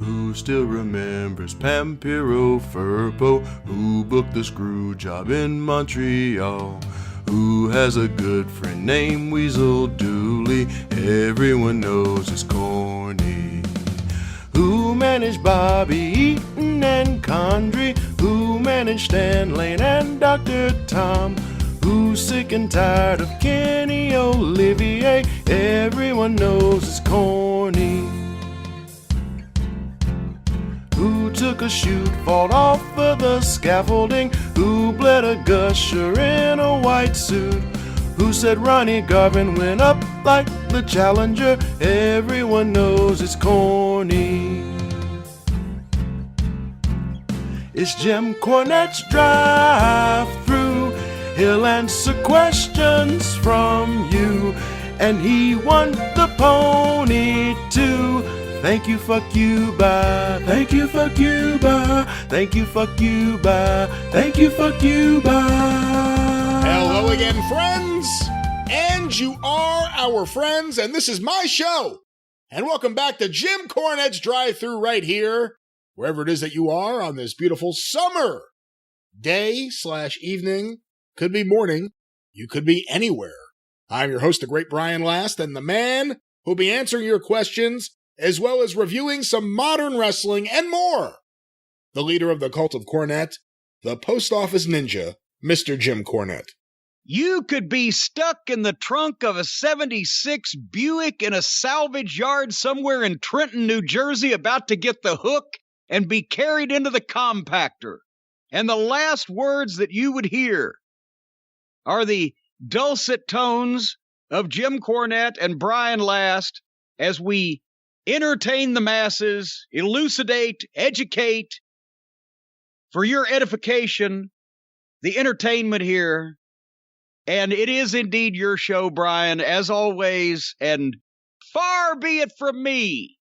Who still remembers Pampero Firpo? Who booked the screw job in Montreal? Who has a good friend named Weasel Dooley? Everyone knows it's corny. Who managed Bobby Eaton and Condrey? Who managed Stan Lane and Dr. Tom? Who's sick and tired of Kenny Olivier? Everyone knows it's corny. Who took a shoot, fought off of the scaffolding? Who bled a gusher in a white suit? Who said Ronnie Garvin went up like the Challenger? Everyone knows it's corny. It's Jim Cornette's drive-through. He'll answer questions from you, and he won the pony too. Thank you, fuck you, bye. Thank you, fuck you, bye. Thank you, fuck you, bye. Thank you, fuck you, bye. Hello again, friends. And you are our friends, and this is my show. And welcome back to Jim Cornette's Drive-Thru right here, wherever it is that you are on this beautiful summer day/evening. Could be morning. You could be anywhere. I'm your host, the great Brian Last, and the man who'll be answering your questions as well as reviewing some modern wrestling and more. The leader of the cult of Cornette, the post office ninja, Mr. Jim Cornette. You could be stuck in the trunk of a 76 Buick in a salvage yard somewhere in Trenton, New Jersey, about to get the hook and be carried into the compactor. And the last words that you would hear are the dulcet tones of Jim Cornette and Brian Last as we entertain the masses, elucidate, educate, for your edification, the entertainment here. And it is indeed your show, Brian, as always, and far be it from me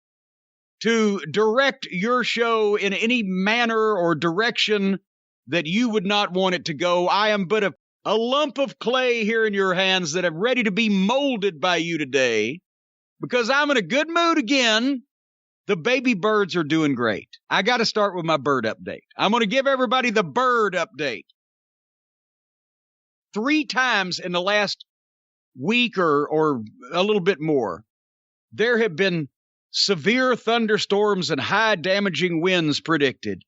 to direct your show in any manner or direction that you would not want it to go. I am but a lump of clay here in your hands that am ready to be molded by you today. Because I'm in a good mood again. The baby birds are doing great. I got to start with my bird update. I'm going to give everybody the bird update. 3 times in the last week or a little bit more, there have been severe thunderstorms and high damaging winds predicted.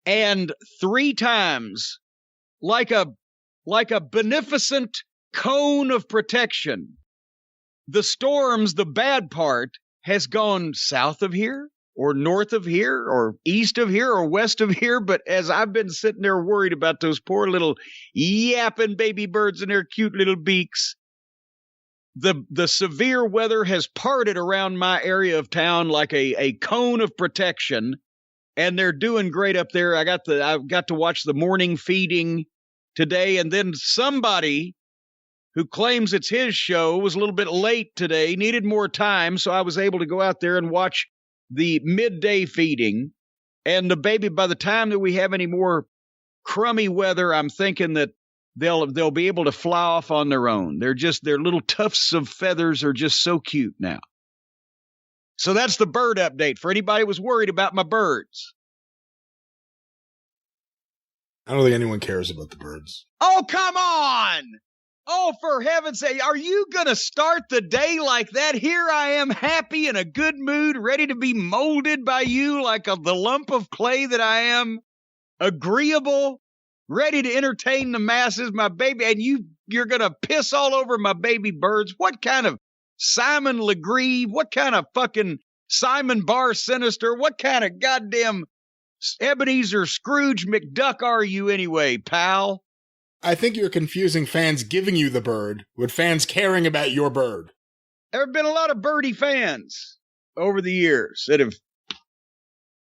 And 3 times, like a beneficent cone of protection, the storms, the bad part, has gone south of here, or north of here, or east of here, or west of here. But as I've been sitting there worried about those poor little yapping baby birds and their cute little beaks, the severe weather has parted around my area of town like a cone of protection, and they're doing great up there. I got to watch the morning feeding today, and then somebody who claims it's his show was a little bit late today, needed more time, so I was able to go out there and watch the midday feeding. And the baby, by the time that we have any more crummy weather, I'm thinking that they'll be able to fly off on their own. Their little tufts of feathers are just so cute now. So that's the bird update for anybody who was worried about my birds. I don't think anyone cares about the birds. Oh, come on! Oh, for heaven's sake, are you going to start the day like that? Here I am, happy, in a good mood, ready to be molded by you like the lump of clay that I am, agreeable, ready to entertain the masses, my baby, and you're going to piss all over my baby birds. What kind of Simon Legree, what kind of fucking Simon Bar Sinister, what kind of goddamn Ebenezer Scrooge McDuck are you anyway, pal? I think you're confusing fans giving you the bird with fans caring about your bird. There have been a lot of birdie fans over the years that have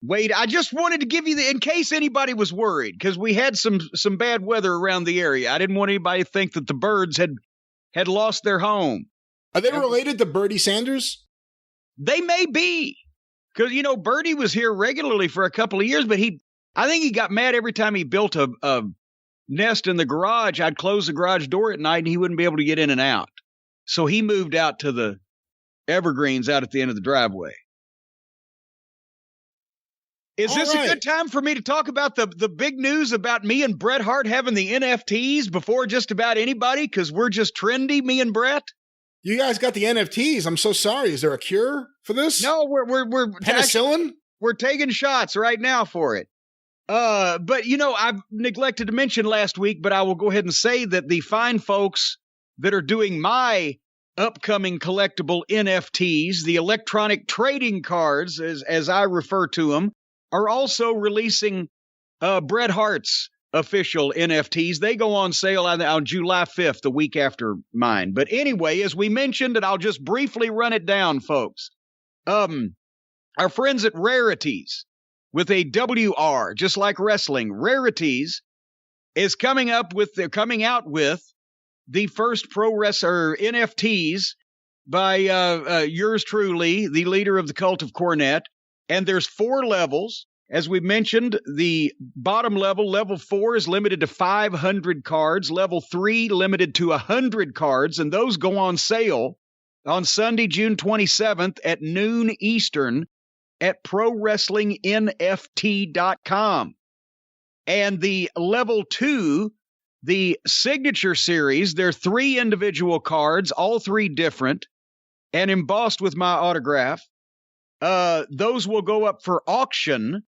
waited. I just wanted to give you in case anybody was worried, because we had some bad weather around the area. I didn't want anybody to think that the birds had lost their home. Are they related to Bertie Sanders? They may be, because, Bertie was here regularly for a couple of years, but I think he got mad every time he built a nest in the garage. I'd close the garage door at night and he wouldn't be able to get in and out. So he moved out to the evergreens out at the end of the driveway. Is this a good time for me to talk about the big news about me and Bret Hart having the NFTs before just about anybody? Because we're just trendy, me and Bret. You guys got the NFTs. I'm so sorry. Is there a cure for this? No, we're penicillin. We're taking shots right now for it. But I've neglected to mention last week, but I will go ahead and say that the fine folks that are doing my upcoming collectible NFTs, the electronic trading cards, as I refer to them, are also releasing Bret Hart's official NFTs. They go on sale on July 5th, the week after mine. But anyway, as we mentioned, and I'll just briefly run it down, folks. Our friends at Rarities, with a WR, just like wrestling, Rarities is coming out with the first pro wrestler NFTs by yours truly, the leader of the Cult of Cornette. And there's 4 levels. As we mentioned, the bottom level 4, is limited to 500 cards. Level 3, limited to 100 cards. And those go on sale on Sunday, June 27th at noon Eastern at ProWrestlingNFT.com. And the level 2, the Signature Series, there are 3 individual cards, all 3 different, and embossed with my autograph. Those will go up for auction,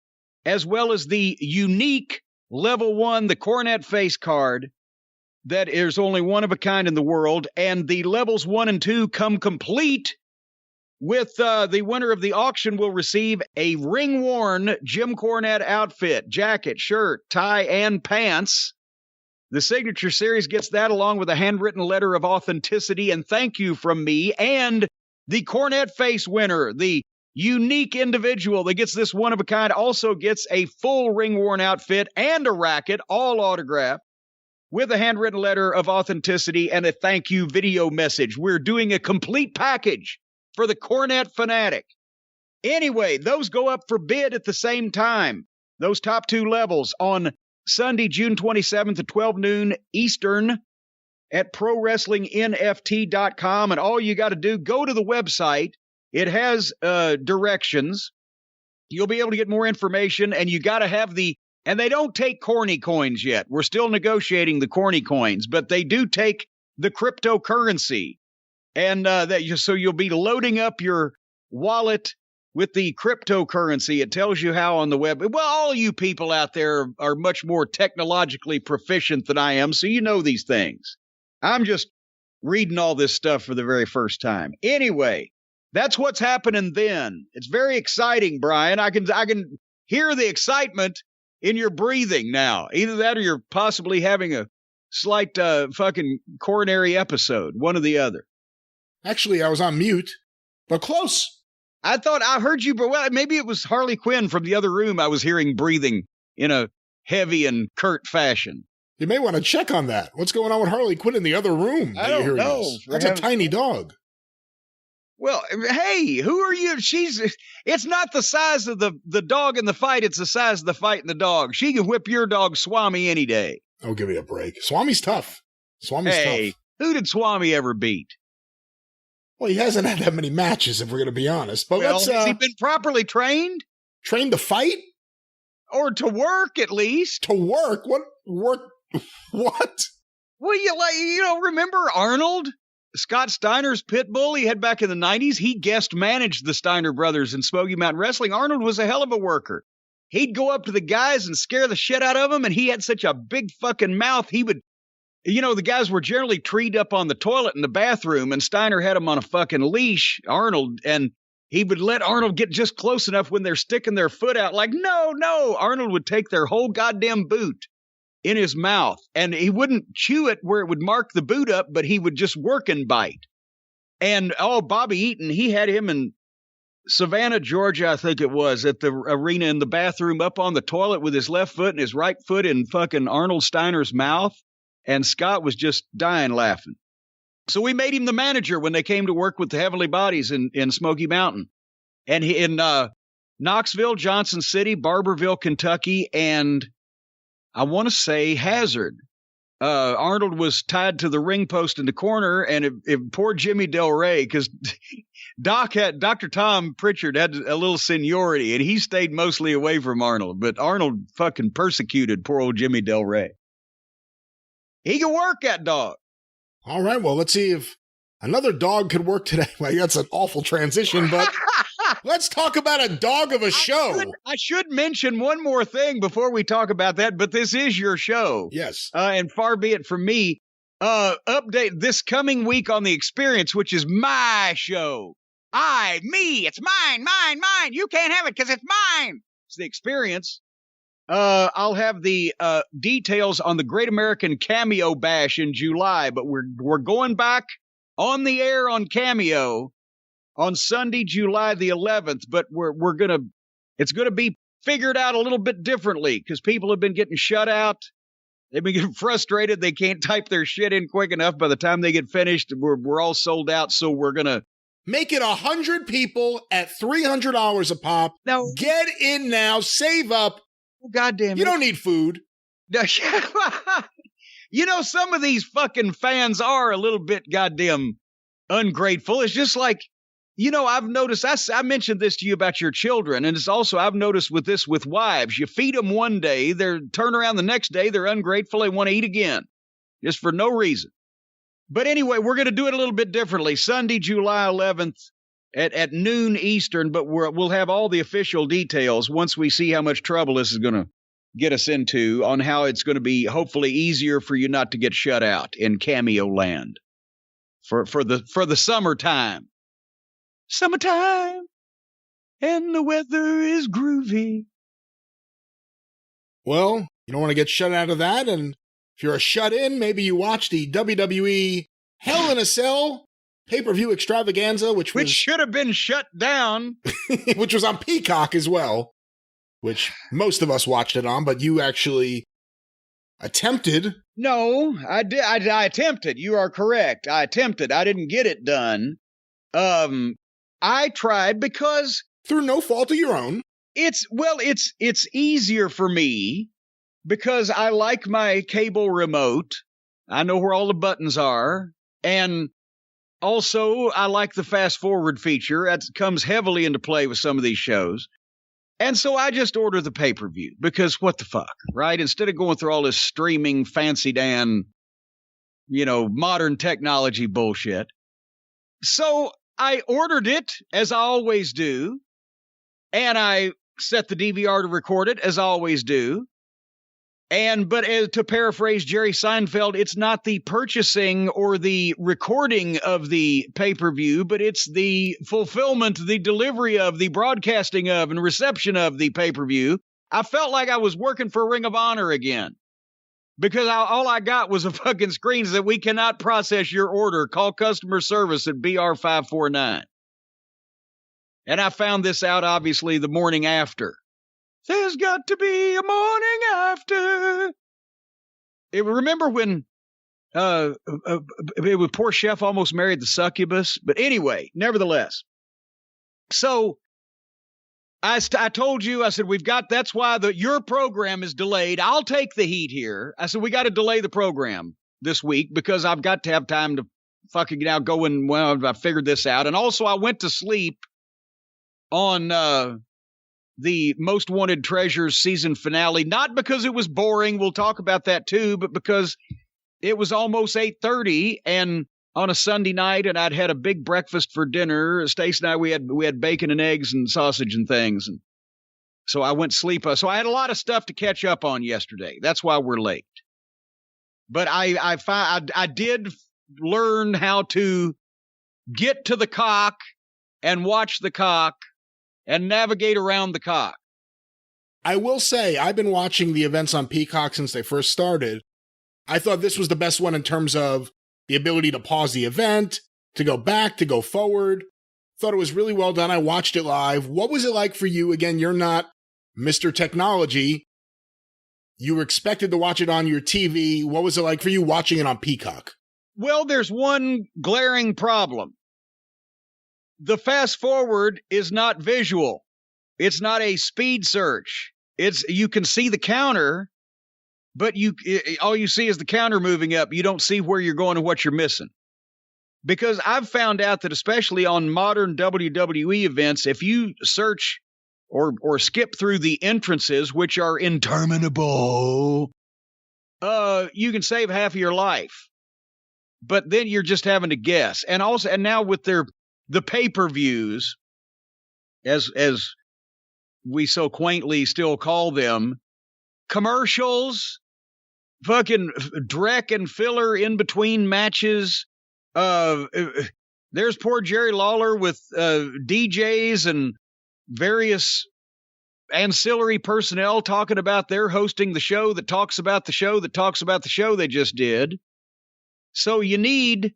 as well as the unique level 1, the Cornette face card, that is only one of a kind in the world. And the levels 1 and 2 come complete with the winner of the auction will receive a ring-worn Jim Cornette outfit, jacket, shirt, tie, and pants. The Signature Series gets that along with a handwritten letter of authenticity and thank you from me. And the Cornette face winner, the unique individual that gets this one-of-a-kind, also gets a full ring-worn outfit and a racket, all autographed, with a handwritten letter of authenticity and a thank you video message. We're doing a complete package for the Cornette fanatic. Anyway, those go up for bid at the same time, those top 2 levels, on Sunday, June 27th at 12 noon Eastern at ProWrestlingNFT.com. And all you got to do, go to the website. It has directions. You'll be able to get more information, and you got to have and they don't take corny coins yet. We're still negotiating the corny coins, but they do take the cryptocurrency. And so you'll be loading up your wallet with the cryptocurrency. It tells you how on the web. Well, all you people out there are much more technologically proficient than I am, so you know these things. I'm just reading all this stuff for the very first time. Anyway, that's what's happening then. It's very exciting, Brian. I can hear the excitement in your breathing now. Either that or you're possibly having a slight fucking coronary episode, one or the other. Actually, I was on mute, but close. I thought I heard you, but well, maybe it was Harley Quinn from the other room I was hearing breathing in a heavy and curt fashion. You may want to check on that. What's going on with Harley Quinn in the other room? I don't know. That's a tiny dog. Well, hey, who are you? It's not the size of the dog in the fight. It's the size of the fight in the dog. She can whip your dog Swami any day. Oh, give me a break. Swami's tough. Tough. Who did Swami ever beat? Well, he hasn't had that many matches, if we're going to be honest. But has he been properly trained? Trained to fight? Or to work, at least. To work? What? Work? What? Well, remember Arnold? Scott Steiner's pit bull he had back in the 90s? He guest managed the Steiner brothers in Smoky Mountain Wrestling. Arnold was a hell of a worker. He'd go up to the guys and scare the shit out of them, and he had such a big fucking mouth, he would... the guys were generally treed up on the toilet in the bathroom, and Steiner had them on a fucking leash, Arnold, and he would let Arnold get just close enough when they're sticking their foot out, like, no. Arnold would take their whole goddamn boot in his mouth, and he wouldn't chew it where it would mark the boot up, but he would just work and bite. And, Bobby Eaton, he had him in Savannah, Georgia, I think it was, at the arena in the bathroom up on the toilet with his left foot and his right foot in fucking Arnold Steiner's mouth. And Scott was just dying laughing. So we made him the manager when they came to work with the Heavenly Bodies in Smoky Mountain. And in Knoxville, Johnson City, Barberville, Kentucky, and I want to say Hazard. Arnold was tied to the ring post in the corner, and if poor Jimmy Del Rey, because Dr. Tom Pritchard had a little seniority, and he stayed mostly away from Arnold, but Arnold fucking persecuted poor old Jimmy Del Rey. He can work, that dog. All right, well, let's see if another dog could work today. Well, that's an awful transition, but let's talk about a dog of a show. I should mention one more thing before we talk about that, but this is your show. Yes. And far be it from me. Update this coming week on The Experience, which is my show. It's mine. You can't have it because it's mine. It's The Experience. I'll have the details on the Great American Cameo Bash in July, but we're going back on the air on Cameo on Sunday, July the 11th. But it's gonna be figured out a little bit differently because people have been getting shut out. They've been getting frustrated. They can't type their shit in quick enough. By the time they get finished, we're all sold out. So we're gonna make it 100 people at $300 a pop. Now, get in now, save up. God damn it. You don't need food. You know, some of these fucking fans are a little bit goddamn ungrateful. It's just like, you know, I've noticed, I mentioned this to you about your children, and it's also, I've noticed with wives, you feed them one day, they're turn around the next day, they're ungrateful, they want to eat again, just for no reason. But anyway, we're going to do it a little bit differently. Sunday, July 11th at noon Eastern, but we'll have all the official details once we see how much trouble this is going to get us into on how it's going to be hopefully easier for you not to get shut out in Cameo Land for the summertime. Summertime, and the weather is groovy. Well, you don't want to get shut out of that, and if you're a shut-in, maybe you watch the WWE Hell in a Cell pay-per-view extravaganza, which should have been shut down. Which was on Peacock as well, which most of us watched it on, but you actually attempted. No, I did. I attempted. You are correct. I attempted. I didn't get it done. I tried because through no fault of your own. It's easier for me because I like my cable remote. I know where all the buttons are, and also I like the fast forward feature. That comes heavily into play with some of these shows. And so I just order the pay-per-view because what the fuck, right? Instead of going through all this streaming fancy Dan, modern technology bullshit. So I ordered it, as I always do, and I set the DVR to record it, as I always do. But to paraphrase Jerry Seinfeld, it's not the purchasing or the recording of the pay-per-view, but it's the fulfillment, the delivery of, the broadcasting of, and reception of the pay-per-view. I felt like I was working for Ring of Honor again. Because all I got was a fucking screen that said, we cannot process your order. Call customer service at BR549. And I found this out, obviously, the morning after. There's got to be a morning after. Remember when poor Chef almost married the succubus? But anyway, nevertheless. So I told you, I said, that's why your program is delayed. I'll take the heat here. I said, we got to delay the program this week because I've got to have time to fucking now go and, I figured this out. And also I went to sleep on the Most Wanted Treasures season finale, not because it was boring. We'll talk about that too, but because it was almost 8:30 and on a Sunday night, and I'd had a big breakfast for dinner. Stacey and I, we had bacon and eggs and sausage and things. And so I went to sleep. So I had a lot of stuff to catch up on yesterday. That's why we're late. But I did learn how to get to the cock and watch the cock and navigate around the cock. I will say, I've been watching the events on Peacock since they first started. I thought this was the best one in terms of the ability to pause the event, to go back, to go forward. Thought it was really well done. I watched it live. What was it like for you? Again, you're not Mr. Technology. You were expected to watch it on your TV. What was it like for you watching it on Peacock? Well, there's one glaring problem. The fast forward is not visual. It's not a speed search. You can see the counter, but all you see is the counter moving up. You don't see where you're going and what you're missing. Because I've found out that especially on modern WWE events, if you search or skip through the entrances, which are interminable, you can save half of your life. But then you're just having to guess. And now with the pay-per-views, as we so quaintly still call them, commercials, fucking dreck and filler in between matches. There's poor Jerry Lawler with DJs and various ancillary personnel talking about they're hosting the show that talks about the show that talks about the show they just did. So you need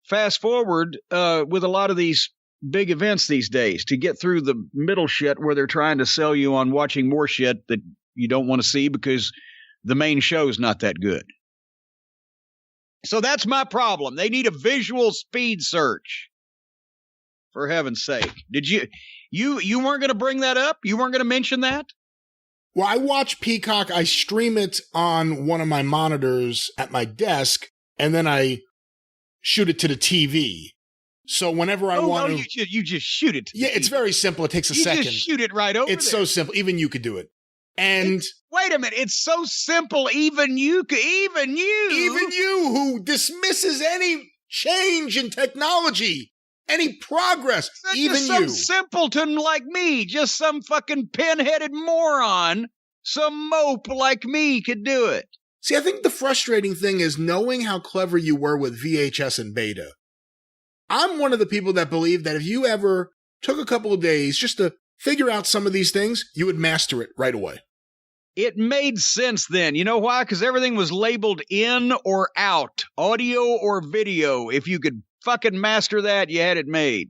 fast forward with a lot of these big events these days to get through the middle shit where they're trying to sell you on watching more shit that you don't want to see because the main show is not that good. So that's my problem. They need a visual speed search. For heaven's sake. Did you weren't going to bring that up? You weren't going to mention that? Well, I watch Peacock. I stream it on one of my monitors at my desk, and then I shoot it to the TV. So whenever I want to... you just shoot it to the TV. It's very simple. It takes a second. You just shoot it right over It's so simple. Even you could do it. And wait a minute, it's so simple. Even you who dismisses any change in technology, any progress, even just you. Some simpleton like me, just some fucking pin-headed moron, some mope like me could do it. See, I think the frustrating thing is knowing how clever you were with VHS and beta. I'm one of the people that believe that if you ever took a couple of days just to figure out some of these things, you would master it right away. It made sense then. You know why? Because everything was labeled in or out, audio or video. If you could fucking master that, you had it made.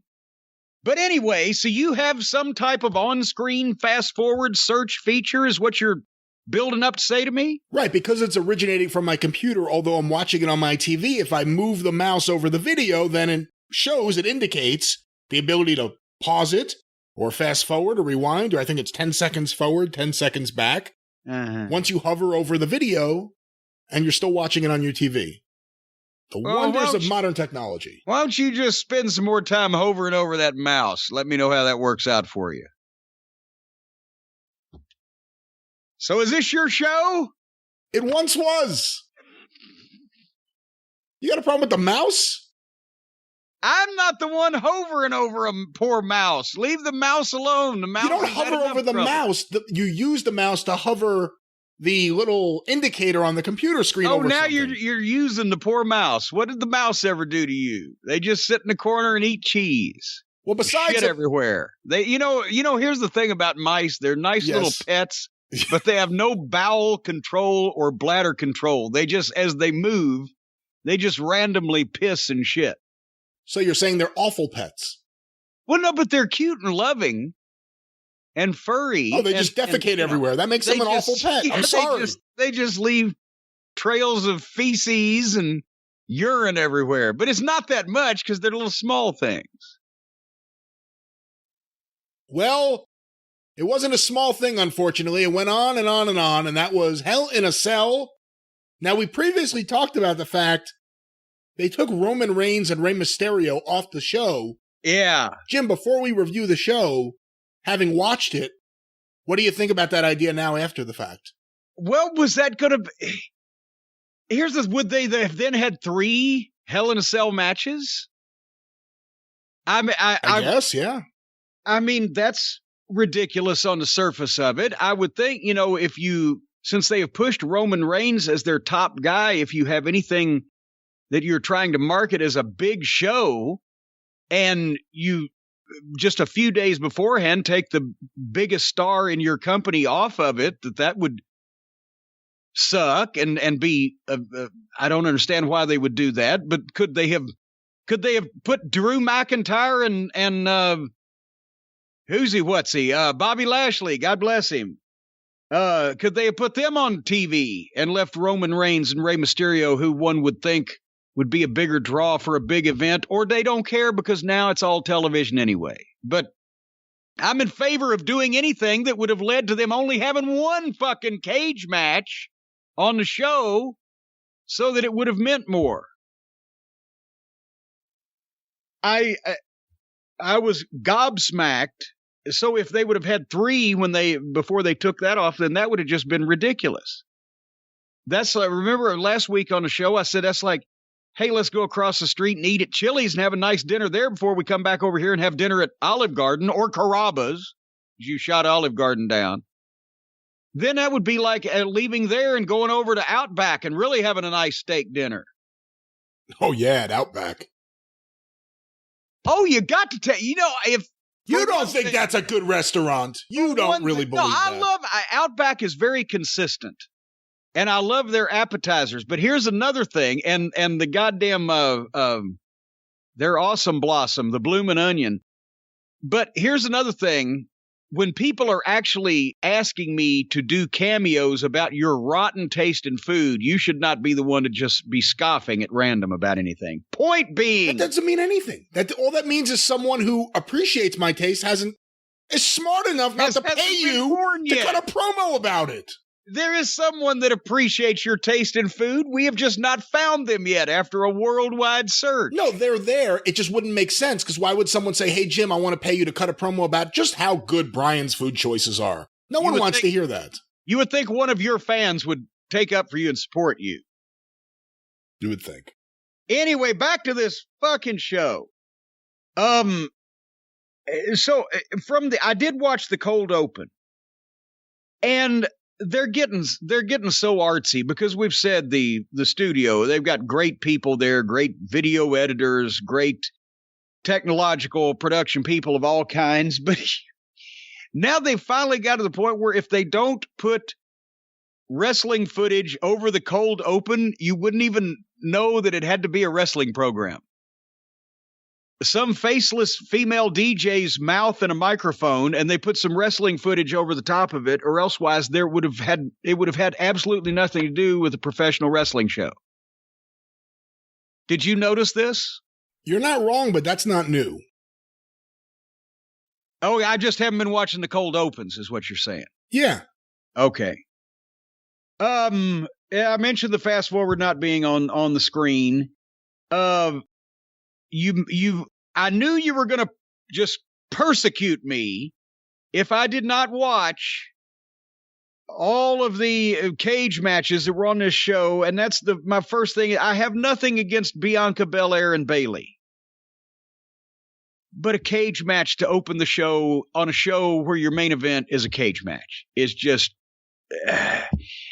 But anyway, so you have some type of on-screen fast-forward search feature is what you're building up to say to me? Right, because it's originating from my computer, although I'm watching it on my TV. If I move the mouse over the video, then it indicates the ability to pause it, or fast forward, or rewind, or I think it's 10 seconds forward, 10 seconds back. Once you hover over the video, and you're still watching it on your TV. The wonders of modern technology. Why don't you just spend some more time hovering over that mouse? Let me know how that works out for you. So is this your show? It once was. You got a problem with the mouse? I'm not the one hovering over a poor mouse. Leave the mouse alone. The mouse. You don't hover over the mouse. You use the mouse to hover the little indicator on the computer screen. Oh, now you're using the poor mouse. What did the mouse ever do to you? They just sit in the corner and eat cheese. Well, besides shit everywhere. They, you know. Here's the thing about mice. They're nice little pets, but they have no bowel control or bladder control. They just, as they move, they just randomly piss and shit. So you're saying they're awful pets? Well, no, but they're cute and loving and furry. Oh, they just defecate everywhere. That makes them an awful pet. I'm sorry. They just leave trails of feces and urine everywhere. But it's not that much because they're little small things. Well, it wasn't a small thing, unfortunately. It went on and on and on, and that was Hell in a Cell. Now, we previously talked about the fact they took Roman Reigns and Rey Mysterio off the show. Yeah. Jim, before we review the show, having watched it, what do you think about that idea now after the fact? Well, was that going to be... Would they have then had 3 Hell in a Cell matches? I guess, yeah. I mean, that's ridiculous on the surface of it. I would think, since they have pushed Roman Reigns as their top guy, if you have anything that you're trying to market as a big show, and you just a few days beforehand take the biggest star in your company off of it, that would suck and be. I don't understand why they would do that, but could they have put Drew McIntyre and Bobby Lashley, God bless him. Could they have put them on TV and left Roman Reigns and Rey Mysterio, who one would think would be a bigger draw for a big event, or they don't care because now it's all television anyway. But I'm in favor of doing anything that would have led to them only having one fucking cage match on the show so that it would have meant more. I was gobsmacked. So if they would have had 3 before they took that off, then that would have just been ridiculous. That's like, remember last week on the show, I said, that's like, hey, let's go across the street and eat at Chili's and have a nice dinner there before we come back over here and have dinner at Olive Garden or Carrabba's. You shot Olive Garden down. Then that would be like leaving there and going over to Outback and really having a nice steak dinner. Oh, yeah, at Outback. Oh, you got to tell, if you don't think that's a good restaurant. You don't really believe that. No, Outback is very consistent. And I love their appetizers. But here's another thing, and the goddamn their awesome blossom, the bloomin' onion. But here's another thing. When people are actually asking me to do cameos about your rotten taste in food, you should not be the one to just be scoffing at random about anything. Point being, that doesn't mean anything. All that means is someone who appreciates my taste is smart enough not to pay you to cut a promo about it. There is someone that appreciates your taste in food. We have just not found them yet after a worldwide search. No, they're there. It just wouldn't make sense, because why would someone say, hey, Jim, I want to pay you to cut a promo about just how good Brian's food choices are? No one wants to hear that. You would think one of your fans would take up for you and support you. You would think. Anyway, back to this fucking show. So I did watch the cold open. And they're getting so artsy, because we've said the studio, they've got great people there, great video editors, great technological production people of all kinds. But now they've finally got to the point where if they don't put wrestling footage over the cold open, you wouldn't even know that it had to be a wrestling program. Some faceless female DJ's mouth and a microphone, and they put some wrestling footage over the top of it, or elsewise it would have had absolutely nothing to do with a professional wrestling show. Did you notice this? You're not wrong, but that's not new. Oh, I just haven't been watching the cold opens, is what you're saying. Yeah. Okay. Yeah, I mentioned the fast forward not being on the screen. I knew you were going to just persecute me if I did not watch all of the cage matches that were on this show. And that's my first thing. I have nothing against Bianca Belair and Bayley, but a cage match to open the show on a show where your main event is a cage match is just,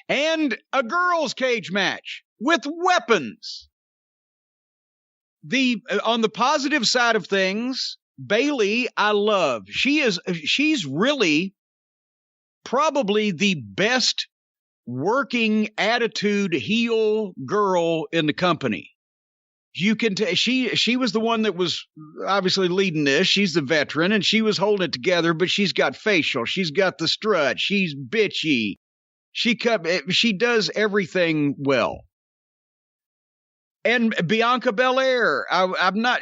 and a girls' cage match with weapons. On the positive side of things, Bayley, I love. She's really probably the best working attitude heel girl in the company. You can tell she was the one that was obviously leading this. She's the veteran, and she was holding it together. But she's got facial. She's got the strut. She's bitchy. She does everything well. And Bianca Belair, I'm not.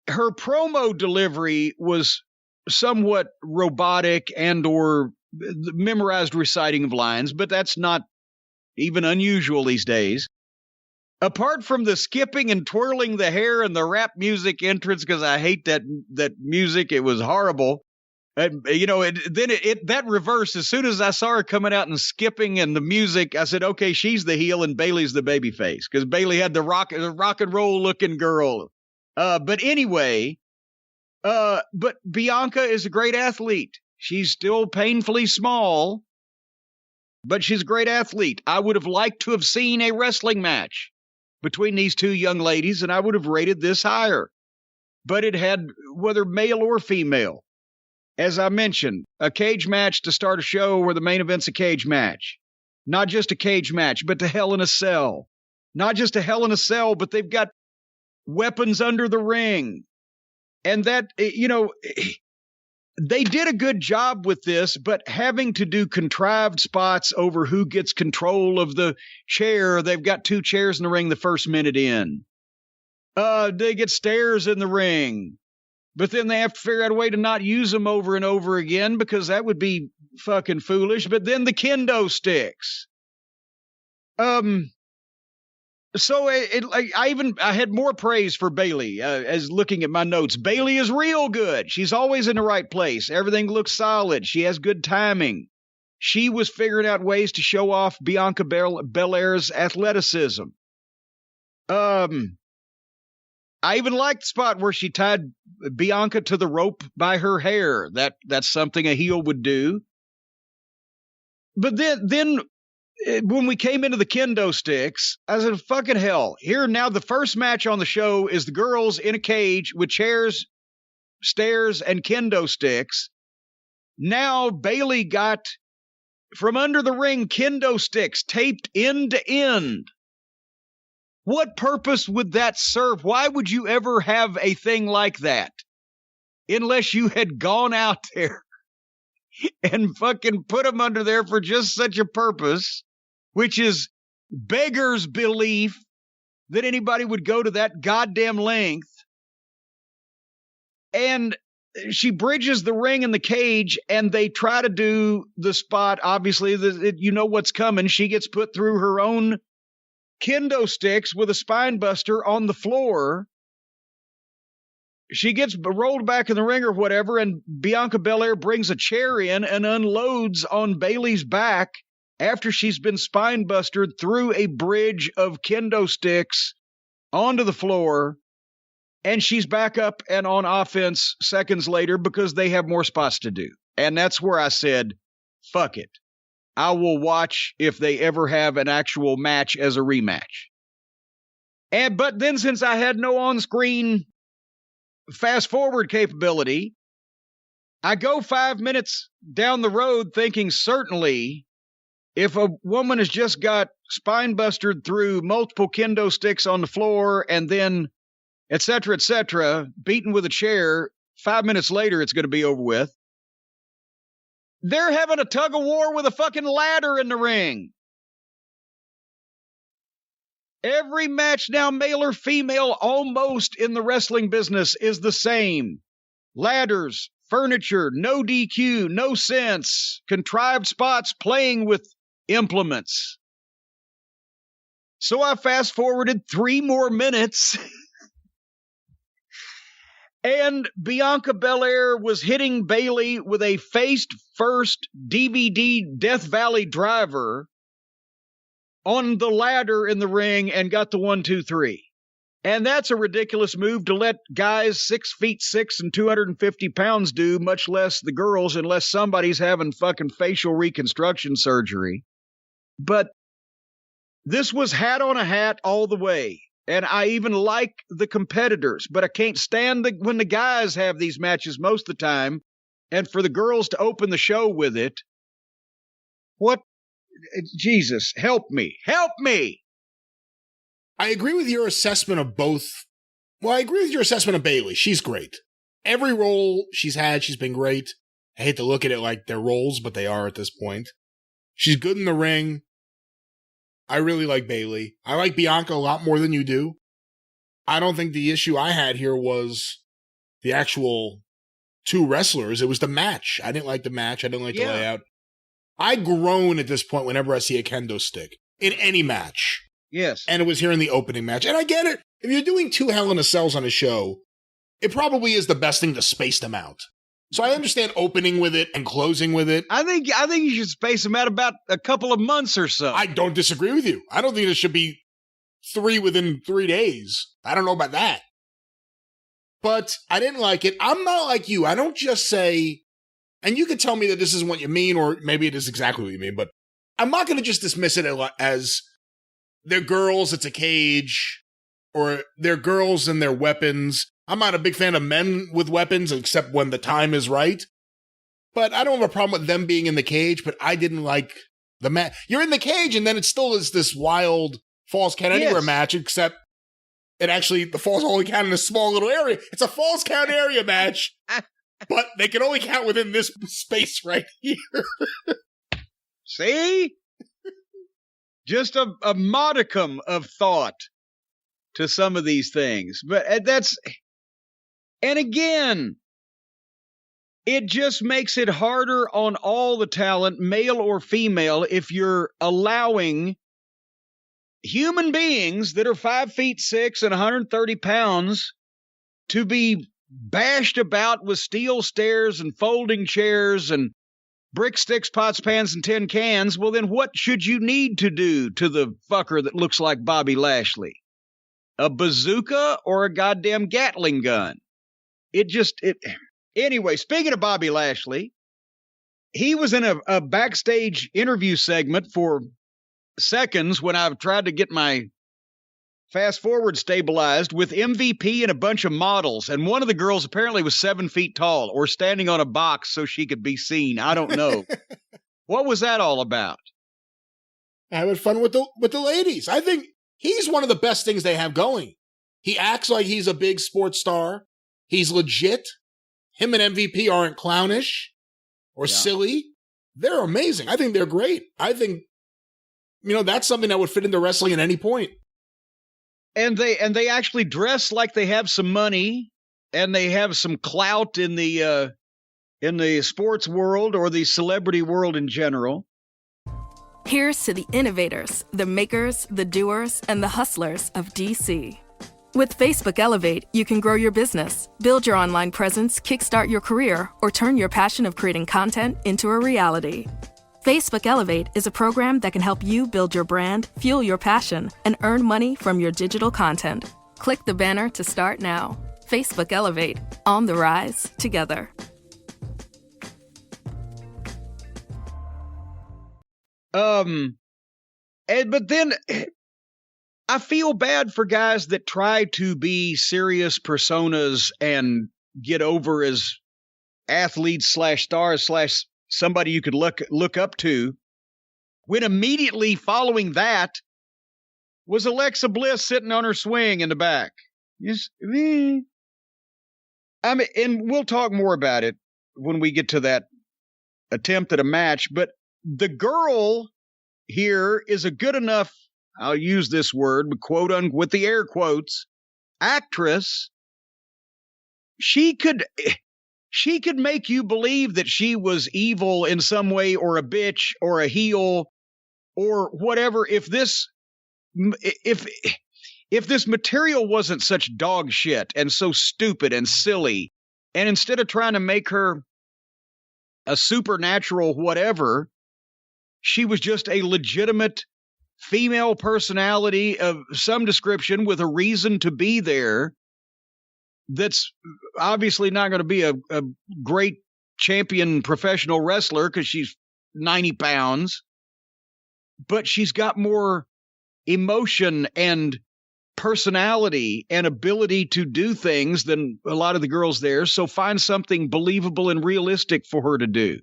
Her promo delivery was somewhat robotic and/or memorized reciting of lines, but that's not even unusual these days. Apart from the skipping and twirling the hair and the rap music entrance, because I hate that music, it was horrible. That reversed. As soon as I saw her coming out and skipping and the music, I said, okay, she's the heel and Bayley's the baby face, because Bayley had the rock and roll looking girl. But anyway, but Bianca is a great athlete. She's still painfully small, but she's a great athlete. I would have liked to have seen a wrestling match between these two young ladies, and I would have rated this higher. But it had, whether male or female, as I mentioned, a cage match to start a show where the main event's a cage match. Not just a cage match, but to Hell in a Cell. Not just a Hell in a Cell, but they've got weapons under the ring. And that, they did a good job with this, but having to do contrived spots over who gets control of the chair. They've got 2 chairs in the ring the first minute in. They get stairs in the ring. But then they have to figure out a way to not use them over and over again, because that would be fucking foolish. But then the kendo sticks. So I had more praise for Bailey as looking at my notes. Bailey is real good. She's always in the right place. Everything looks solid. She has good timing. She was figuring out ways to show off Bianca Belair's athleticism. I even liked the spot where she tied Bianca to the rope by her hair. That's something a heel would do. But then when we came into the kendo sticks, I said, fucking hell. Here now, the first match on the show is the girls in a cage with chairs, stairs, and kendo sticks. Now Bailey got from under the ring kendo sticks taped end to end. What purpose would that serve? Why would you ever have a thing like that? Unless you had gone out there and fucking put them under there for just such a purpose, which is beggars belief that anybody would go to that goddamn length. And she bridges the ring and the cage, and they try to do the spot. Obviously, you know what's coming. She gets put through her own kendo sticks with a spine buster on the floor. She gets rolled back in the ring or whatever, and Bianca Belair brings a chair in and unloads on Bailey's back after she's been spine busted through a bridge of kendo sticks onto the floor, and she's back up and on offense seconds later because they have more spots to do. And that's where I said, fuck it. I will watch if they ever have an actual match as a rematch. But then since I had no on-screen fast-forward capability, I go 5 minutes down the road thinking certainly if a woman has just got spine busted through multiple kendo sticks on the floor and then et cetera, beaten with a chair, 5 minutes later it's going to be over with. They're having a tug of war with a fucking ladder in the ring. Every match now, male or female, almost in the wrestling business is the same. Ladders, furniture, no DQ, no sense, contrived spots, playing with implements. So I fast forwarded 3 more minutes. And Bianca Belair was hitting Bailey with a face-first DVD Death Valley driver on the ladder in the ring and got the 1, 2, 3. And that's a ridiculous move to let guys 6'6" and 250 pounds do, much less the girls, unless somebody's having fucking facial reconstruction surgery. But this was hat on a hat all the way. And I even like the competitors, but I can't stand when the guys have these matches most of the time. And for the girls to open the show with it, what? Jesus, help me. Help me. I agree with your assessment of both. Well, I agree with your assessment of Bailey. She's great. Every role she's had, she's been great. I hate to look at it like they're roles, but they are at this point. She's good in the ring. I really like Bailey. I like Bianca a lot more than you do. I don't think the issue I had here was the actual 2 wrestlers. It was the match. I didn't like the match. I didn't like the layout. I groan at this point whenever I see a kendo stick in any match. Yes. And it was here in the opening match. And I get it. If you're doing 2 Hell in a Cells on a show, it probably is the best thing to space them out. So I understand opening with it and closing with it. I think you should space them out about a couple of months or so. I don't disagree with you. I don't think there should be 3 within 3 days. I don't know about that. But I didn't like it. I'm not like you. I don't just say, and you could tell me that this isn't what you mean, or maybe it is exactly what you mean, but I'm not going to just dismiss it as they're girls, it's a cage, or they're girls and they're weapons. I'm not a big fan of men with weapons, except when the time is right. But I don't have a problem with them being in the cage, but I didn't like the match. You're in the cage, and then it still is this wild Falls Count Anywhere match, except the falls only count in a small little area. It's a Falls Count area match, but they can only count within this space right here. See? Just a modicum of thought to some of these things. But and again, it just makes it harder on all the talent, male or female, if you're allowing human beings that are 5'6" and 130 pounds to be bashed about with steel stairs and folding chairs and brick sticks, pots, pans, and tin cans, well, then what should you need to do to the fucker that looks like Bobby Lashley? A bazooka or a goddamn Gatling gun? Anyway, speaking of Bobby Lashley, he was in a backstage interview segment for seconds when I've tried to get my fast forward stabilized with MVP and a bunch of models. And one of the girls apparently was 7 feet tall or standing on a box so she could be seen. I don't know. What was that all about? Having fun with the ladies. I think he's one of the best things they have going. He acts like he's a big sports star. He's legit. Him and MVP aren't clownish or silly. They're amazing. I think they're great. I think, that's something that would fit into wrestling at any point. And they actually dress like they have some money and they have some clout in the sports world or the celebrity world in general. Here's to the innovators, the makers, the doers, and the hustlers of DC. With Facebook Elevate, you can grow your business, build your online presence, kickstart your career, or turn your passion of creating content into a reality. Facebook Elevate is a program that can help you build your brand, fuel your passion, and earn money from your digital content. Click the banner to start now. Facebook Elevate, on the rise together. But then I feel bad for guys that try to be serious personas and get over as athletes / stars / somebody you could look up to, when immediately following that was Alexa Bliss sitting on her swing in the back. And we'll talk more about it when we get to that attempt at a match, but the girl here is a good enough, I'll use this word, quote unquote, with the air quotes, actress. She could make you believe that she was evil in some way or a bitch or a heel or whatever if this material wasn't such dog shit and so stupid and silly, and instead of trying to make her a supernatural whatever, she was just a legitimate female personality of some description with a reason to be there. That's obviously not going to be a great champion professional wrestler because she's 90 pounds, but she's got more emotion and personality and ability to do things than a lot of the girls there. So find something believable and realistic for her to do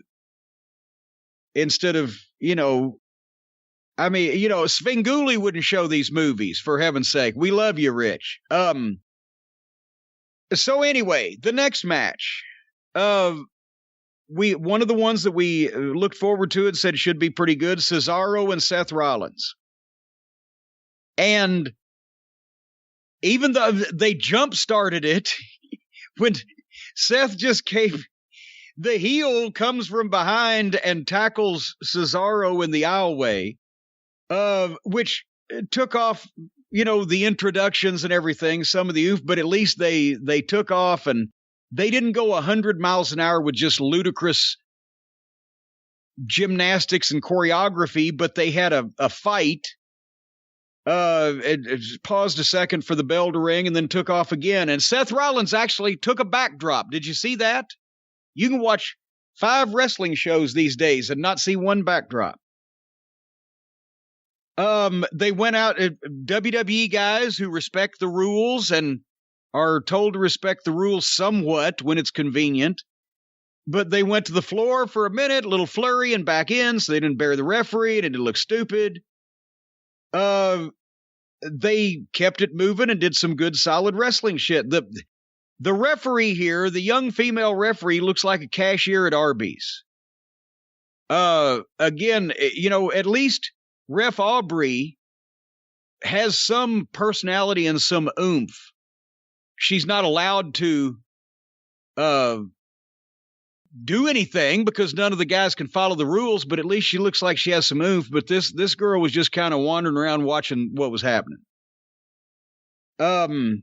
instead of, Svengoolie wouldn't show these movies, for heaven's sake. We love you, Rich. So anyway, the next match, one of the ones that we looked forward to and said should be pretty good, Cesaro and Seth Rollins. And even though they jump-started it, when Seth just came, the heel comes from behind and tackles Cesaro in the aisleway, which took off the introductions and everything, some of the oof, but at least they took off and they didn't go 100 miles an hour with just ludicrous gymnastics and choreography, but they had a fight. It paused a second for the bell to ring and then took off again. And Seth Rollins actually took a backdrop. Did you see that? You can watch 5 wrestling shows these days and not see one backdrop. They went out, WWE guys who respect the rules and are told to respect the rules somewhat when it's convenient, but they went to the floor for a minute, a little flurry and back in, so they didn't bear the referee and it didn't look stupid. They kept it moving and did some good solid wrestling shit. The referee here, the young female referee, looks like a cashier at Arby's. Again, at least Ref Aubrey has some personality and some oomph. She's not allowed to do anything because none of the guys can follow the rules, but at least she looks like she has some oomph. But this girl was just kind of wandering around watching what was happening. And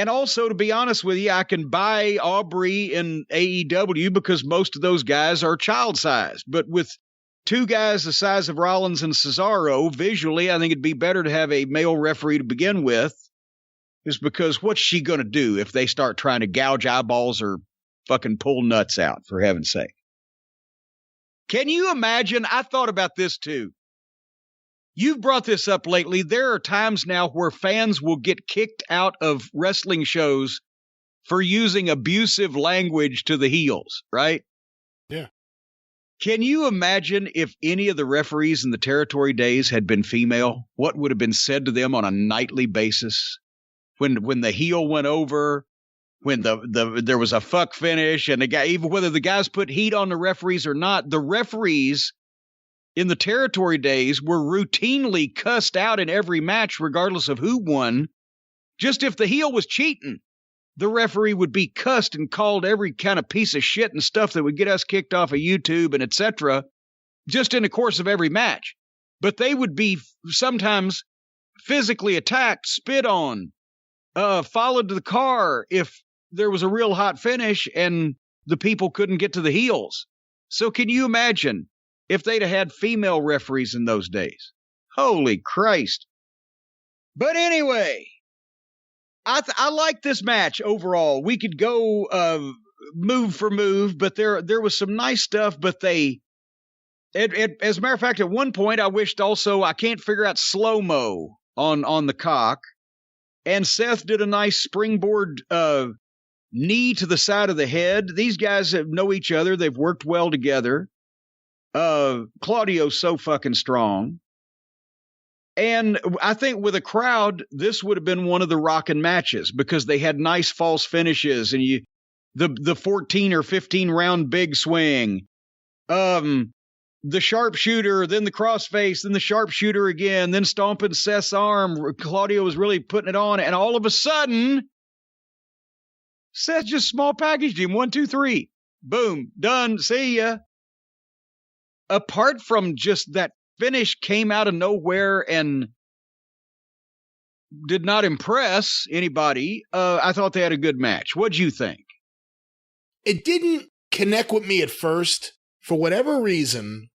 also, to be honest with you, I can buy Aubrey in AEW because most of those guys are child-sized. But with two guys the size of Rollins and Cesaro, visually, I think it'd be better to have a male referee to begin with. Just because what's she going to do if they start trying to gouge eyeballs or fucking pull nuts out, for heaven's sake? Can you imagine? I thought about this too. You've brought this up lately. There are times now where fans will get kicked out of wrestling shows for using abusive language to the heels, right? Yeah. Can you imagine if any of the referees in the territory days had been female? What would have been said to them on a nightly basis? When the heel went over, when there was a fuck finish, and the guy, even whether the guys put heat on the referees or not, the referees in the territory days were routinely cussed out in every match, regardless of who won. Just if the heel was cheating, the referee would be cussed and called every kind of piece of shit and stuff that would get us kicked off of YouTube and etc. just in the course of every match. But they would be sometimes physically attacked, spit on, followed to the car if there was a real hot finish and the people couldn't get to the heels. So can you imagine if they'd have had female referees in those days? Holy Christ. But anyway, I like this match overall. We could go move for move, but there was some nice stuff, but as a matter of fact, at one point I wished also, I can't figure out slow-mo on the cock. And Seth did a nice springboard knee to the side of the head. These guys know each other. They've worked well together. Claudio's so fucking strong. And I think with a crowd, this would have been one of the rockin' matches because they had nice false finishes and the 14 or 15 round big swing. The sharpshooter, then the crossface, then the sharpshooter again, then stomping Seth's arm. Claudio was really putting it on, and all of a sudden, Seth just small packaged him. 1, 2, 3. Boom. Done. See ya. Apart from just that finish came out of nowhere and did not impress anybody, I thought they had a good match. What'd you think? It didn't connect with me at first. For whatever reason,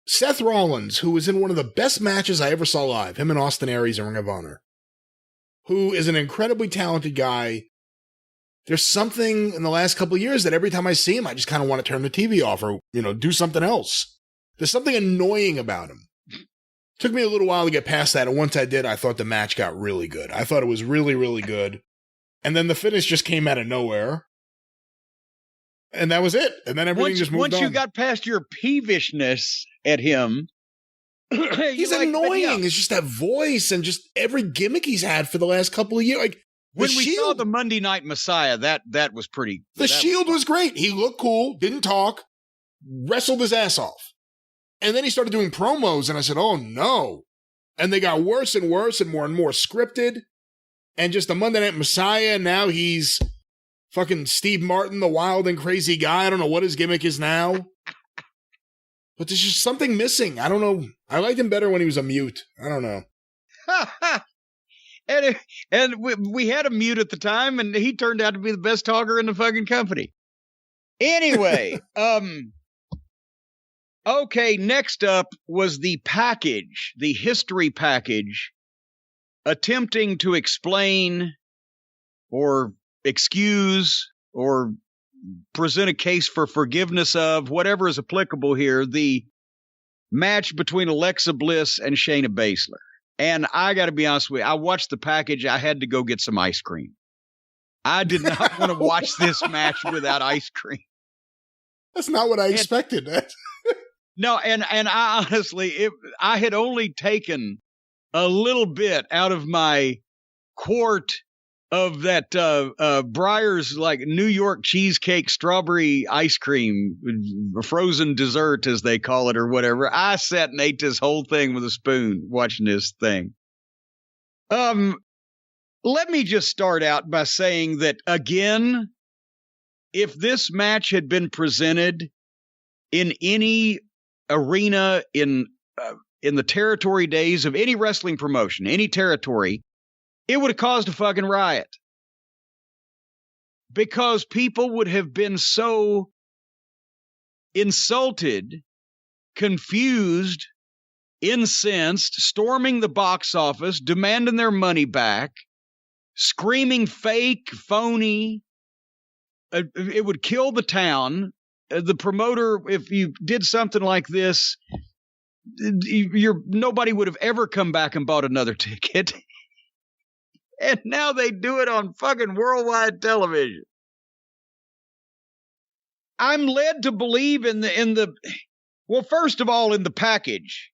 Seth Rollins, who was in one of the best matches I ever saw live, him and Austin Aries in Ring of Honor, who is an incredibly talented guy, there's something in the last couple of years that every time I see him, I just kind of want to turn the TV off or, do something else. There's something annoying about him. Took me a little while to get past that, and once I did, I thought the match got really good. I thought it was really, really good. And then the finish just came out of nowhere. And that was it. And then everything just moved on. Once you got past your peevishness at him, he's annoying. It's just that voice and just every gimmick he's had for the last couple of years. Like when we saw the Monday Night Messiah, that was pretty. The Shield was great. He looked cool, didn't talk, wrestled his ass off. And then he started doing promos, and I said, oh no. And they got worse and worse and more scripted. And just the Monday Night Messiah, now he's fucking Steve Martin, the wild and crazy guy. I don't know what his gimmick is now. But there's just something missing. I don't know. I liked him better when he was a mute. I don't know. and we had a mute at the time, and he turned out to be the best talker in the fucking company. Anyway, okay, next up was the package, the history package, attempting to explain or excuse or present a case for forgiveness of whatever is applicable here, the match between Alexa Bliss and Shayna Baszler. And I got to be honest with you, I watched the package. I had to go get some ice cream. I did not want to watch this match without ice cream. That's not what I expected. No, and I honestly, I had only taken a little bit out of my quart of that Breyer's like New York cheesecake strawberry ice cream, frozen dessert as they call it or whatever. I sat and ate this whole thing with a spoon watching this thing. Let me just start out by saying that, again, if this match had been presented in any arena in the territory days of any wrestling promotion, any territory, it would have caused a fucking riot. Because people would have been so insulted, confused, incensed, storming the box office, demanding their money back, screaming fake, phony. It would kill the town. The promoter, if you did something like this, nobody would have ever come back and bought another ticket. And now they do it on fucking worldwide television. I'm led to believe well, first of all, in the package.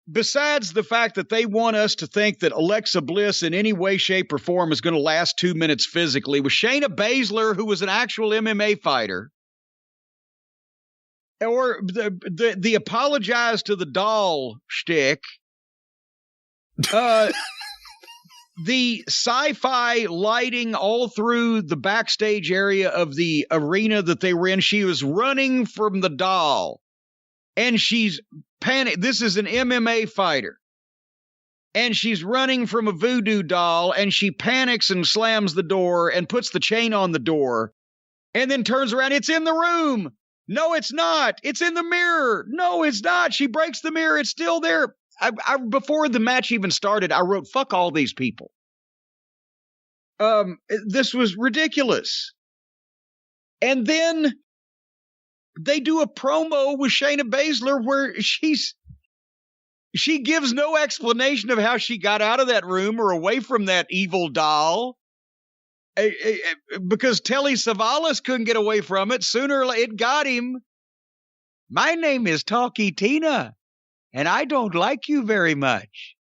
Besides the fact that they want us to think that Alexa Bliss in any way, shape, or form is going to last 2 minutes physically, with Shayna Baszler, who was an actual MMA fighter, or the apologize to the doll shtick, the sci-fi lighting all through the backstage area of the arena that they were in. She was running from the doll, and she's panicked. This is an MMA fighter, and she's running from a voodoo doll, and she panics and slams the door and puts the chain on the door, and then turns around. It's in the room. No, it's not. It's in the mirror. No, it's not. She breaks the mirror. It's still there. Before the match even started, I wrote, fuck all these people. This was ridiculous. And then they do a promo with Shayna Baszler where she gives no explanation of how she got out of that room or away from that evil doll. Because Telly Savalas couldn't get away from it. Sooner or later, it got him. My name is Talkie Tina, and I don't like you very much.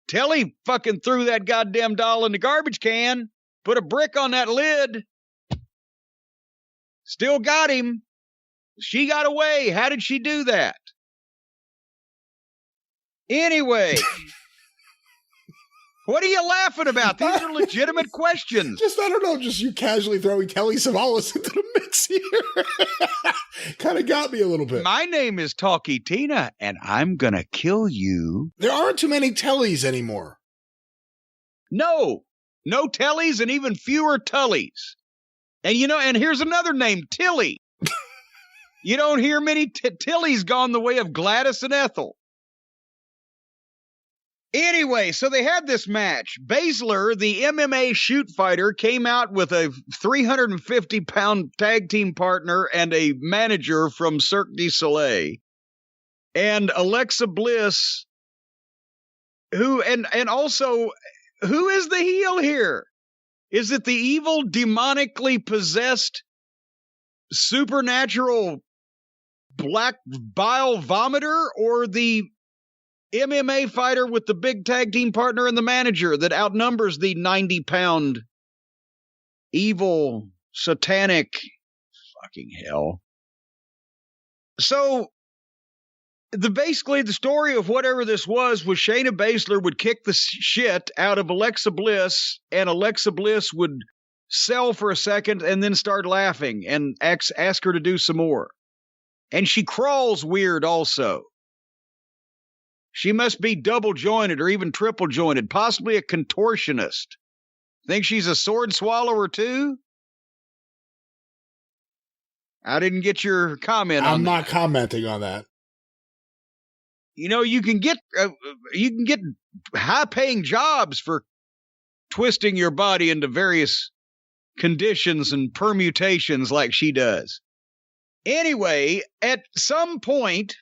Telly fucking threw that goddamn doll in the garbage can, put a brick on that lid. Still got him. She got away. How did she do that? Anyway. What are you laughing about? These are legitimate questions. I don't know, just you casually throwing Telly Savalas into the mix here. Kind of got me a little bit. My name is Talkie Tina, and I'm going to kill you. There aren't too many Tellys anymore. No Tellys and even fewer Tullys. And and here's another name, Tilly. You don't hear many Tillys gone the way of Gladys and Ethel. Anyway, so they had this match. Baszler, the MMA shoot fighter, came out with a 350-pound tag team partner and a manager from Cirque du Soleil. And Alexa Bliss, who also, who is the heel here? Is it the evil, demonically possessed, supernatural black bile vomiter, or the MMA fighter with the big tag team partner and the manager that outnumbers the 90-pound evil, satanic, fucking hell? So, basically the story of whatever this was Shayna Baszler would kick the shit out of Alexa Bliss, and Alexa Bliss would sell for a second and then start laughing and ask her to do some more. And she crawls weird also. She must be double-jointed or even triple-jointed, possibly a contortionist. Think she's a sword swallower too? I didn't get your comment on that. I'm not commenting on that. You can get high-paying jobs for twisting your body into various conditions and permutations like she does. Anyway, at some point,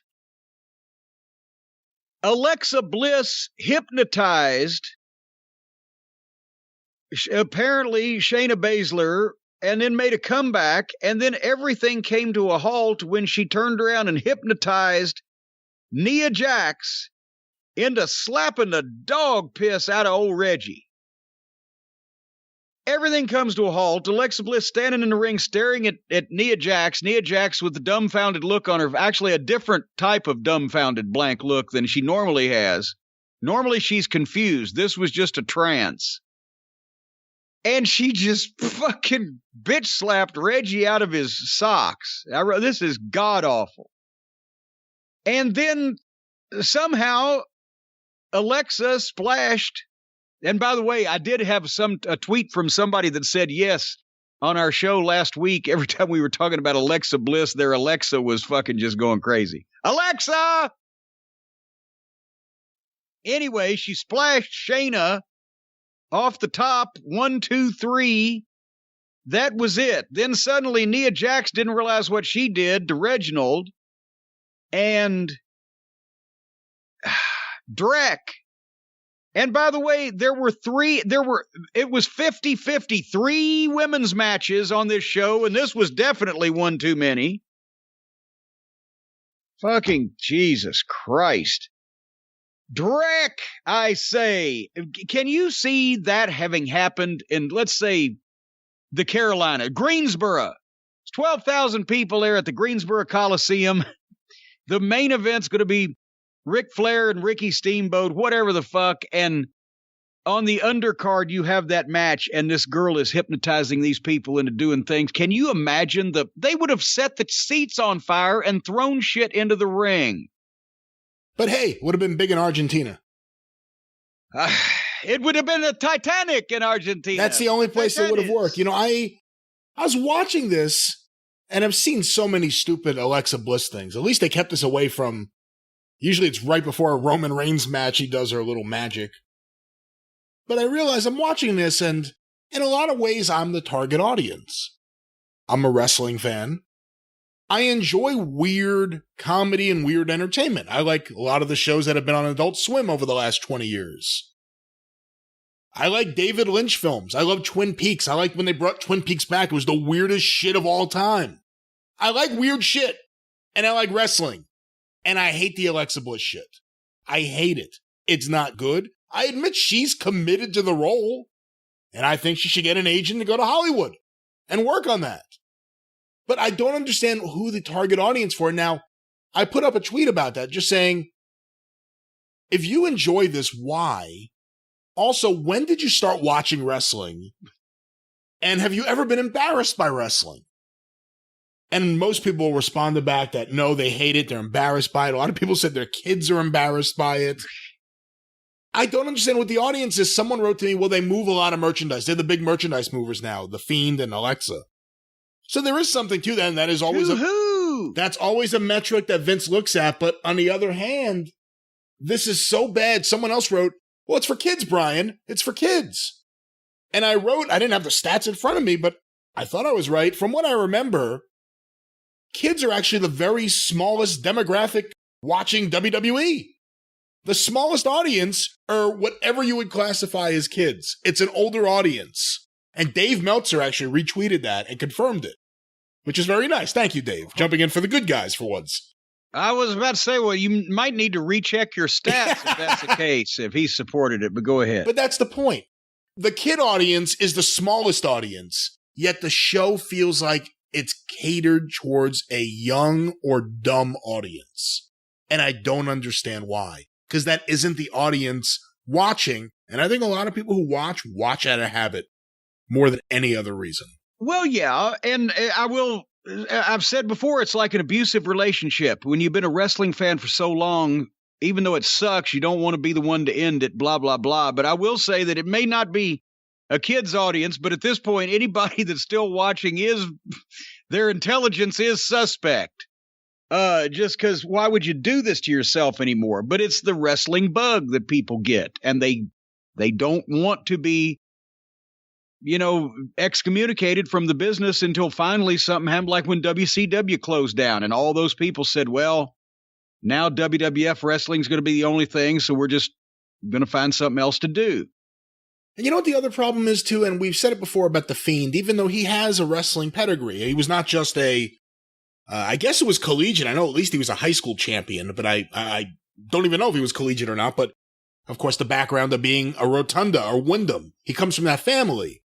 Alexa Bliss hypnotized, apparently, Shayna Baszler, and then made a comeback, and then everything came to a halt when she turned around and hypnotized Nia Jax into slapping the dog piss out of old Reggie. Everything comes to a halt. Alexa Bliss standing in the ring staring at Nia Jax. Nia Jax with the dumbfounded look on her. Actually, a different type of dumbfounded blank look than she normally has. Normally, she's confused. This was just a trance. and she just fucking bitch slapped Reggie out of his socks. This is god awful. And then somehow Alexa splashed. And by the way, I did have a tweet from somebody that said, yes, on our show last week, every time we were talking about Alexa Bliss, their Alexa was fucking just going crazy. Alexa! Anyway, she splashed Shayna off the top, 1, 2, 3. That was it. Then suddenly Nia Jax didn't realize what she did to Reginald. And Drek. And by the way, it was 50-50, 3 women's matches on this show, and this was definitely one too many. Fucking Jesus Christ. Drek, I say. Can you see that having happened in, let's say, the Carolina, Greensboro? It's 12,000 people there at the Greensboro Coliseum. The main event's going to be Ric Flair and Ricky Steamboat, whatever the fuck, and on the undercard you have that match, and this girl is hypnotizing these people into doing things. Can you imagine they would have set the seats on fire and thrown shit into the ring. But hey, would have been big in Argentina. It would have been a Titanic in Argentina. That's the only place it would have worked. You know, I was watching this, and I've seen so many stupid Alexa Bliss things. At least they kept us away from. Usually it's right before a Roman Reigns match, he does her little magic. But I realize I'm watching this, and in a lot of ways, I'm the target audience. I'm a wrestling fan. I enjoy weird comedy and weird entertainment. I like a lot of the shows that have been on Adult Swim over the last 20 years. I like David Lynch films. I love Twin Peaks. I like when they brought Twin Peaks back. It was the weirdest shit of all time. I like weird shit, and I like wrestling. And I hate the Alexa Bliss shit. I hate it. It's not good. I admit she's committed to the role, and I think she should get an agent to go to Hollywood and work on that. But I don't understand who the target audience for. Now, I put up a tweet about that, just saying, if you enjoy this, why? Also, when did you start watching wrestling? And have you ever been embarrassed by wrestling? And most people responded back that no, they hate it. They're embarrassed by it. A lot of people said their kids are embarrassed by it. I don't understand what the audience is. Someone wrote to me, well, they move a lot of merchandise. They're the big merchandise movers now, The Fiend and Alexa. So there is something to that, and that is always that's always a metric that Vince looks at. But on the other hand, this is so bad. Someone else wrote, well, it's for kids, Brian. It's for kids. And I didn't have the stats in front of me, but I thought I was right. From what I remember, kids are actually the very smallest demographic watching WWE. The smallest audience are whatever you would classify as kids. It's an older audience. And Dave Meltzer actually retweeted that and confirmed it, which is very nice. Thank you, Dave. Jumping in for the good guys for once. I was about to say, well, you might need to recheck your stats if that's the case, if he supported it, but go ahead. But that's the point. The kid audience is the smallest audience, yet the show feels like it's catered towards a young or dumb audience. And I don't understand why. Because that isn't the audience watching. And I think a lot of people who watch out of habit more than any other reason. Well, yeah. And I've said before, it's like an abusive relationship. When you've been a wrestling fan for so long, even though it sucks, you don't want to be the one to end it, blah, blah, blah. But I will say that it may not be a kid's audience, but at this point, anybody that's still watching their intelligence is suspect. Just because why would you do this to yourself anymore? But it's the wrestling bug that people get, and they don't want to be, excommunicated from the business until finally something happened, like when WCW closed down, and all those people said, well, now WWF wrestling is going to be the only thing, so we're just going to find something else to do. And you know what the other problem is, too? And we've said it before about The Fiend, even though he has a wrestling pedigree. He was not just I guess it was collegiate. I know at least he was a high school champion, but I don't even know if he was collegiate or not. But, of course, the background of being a Rotunda or Wyndham. He comes from that family.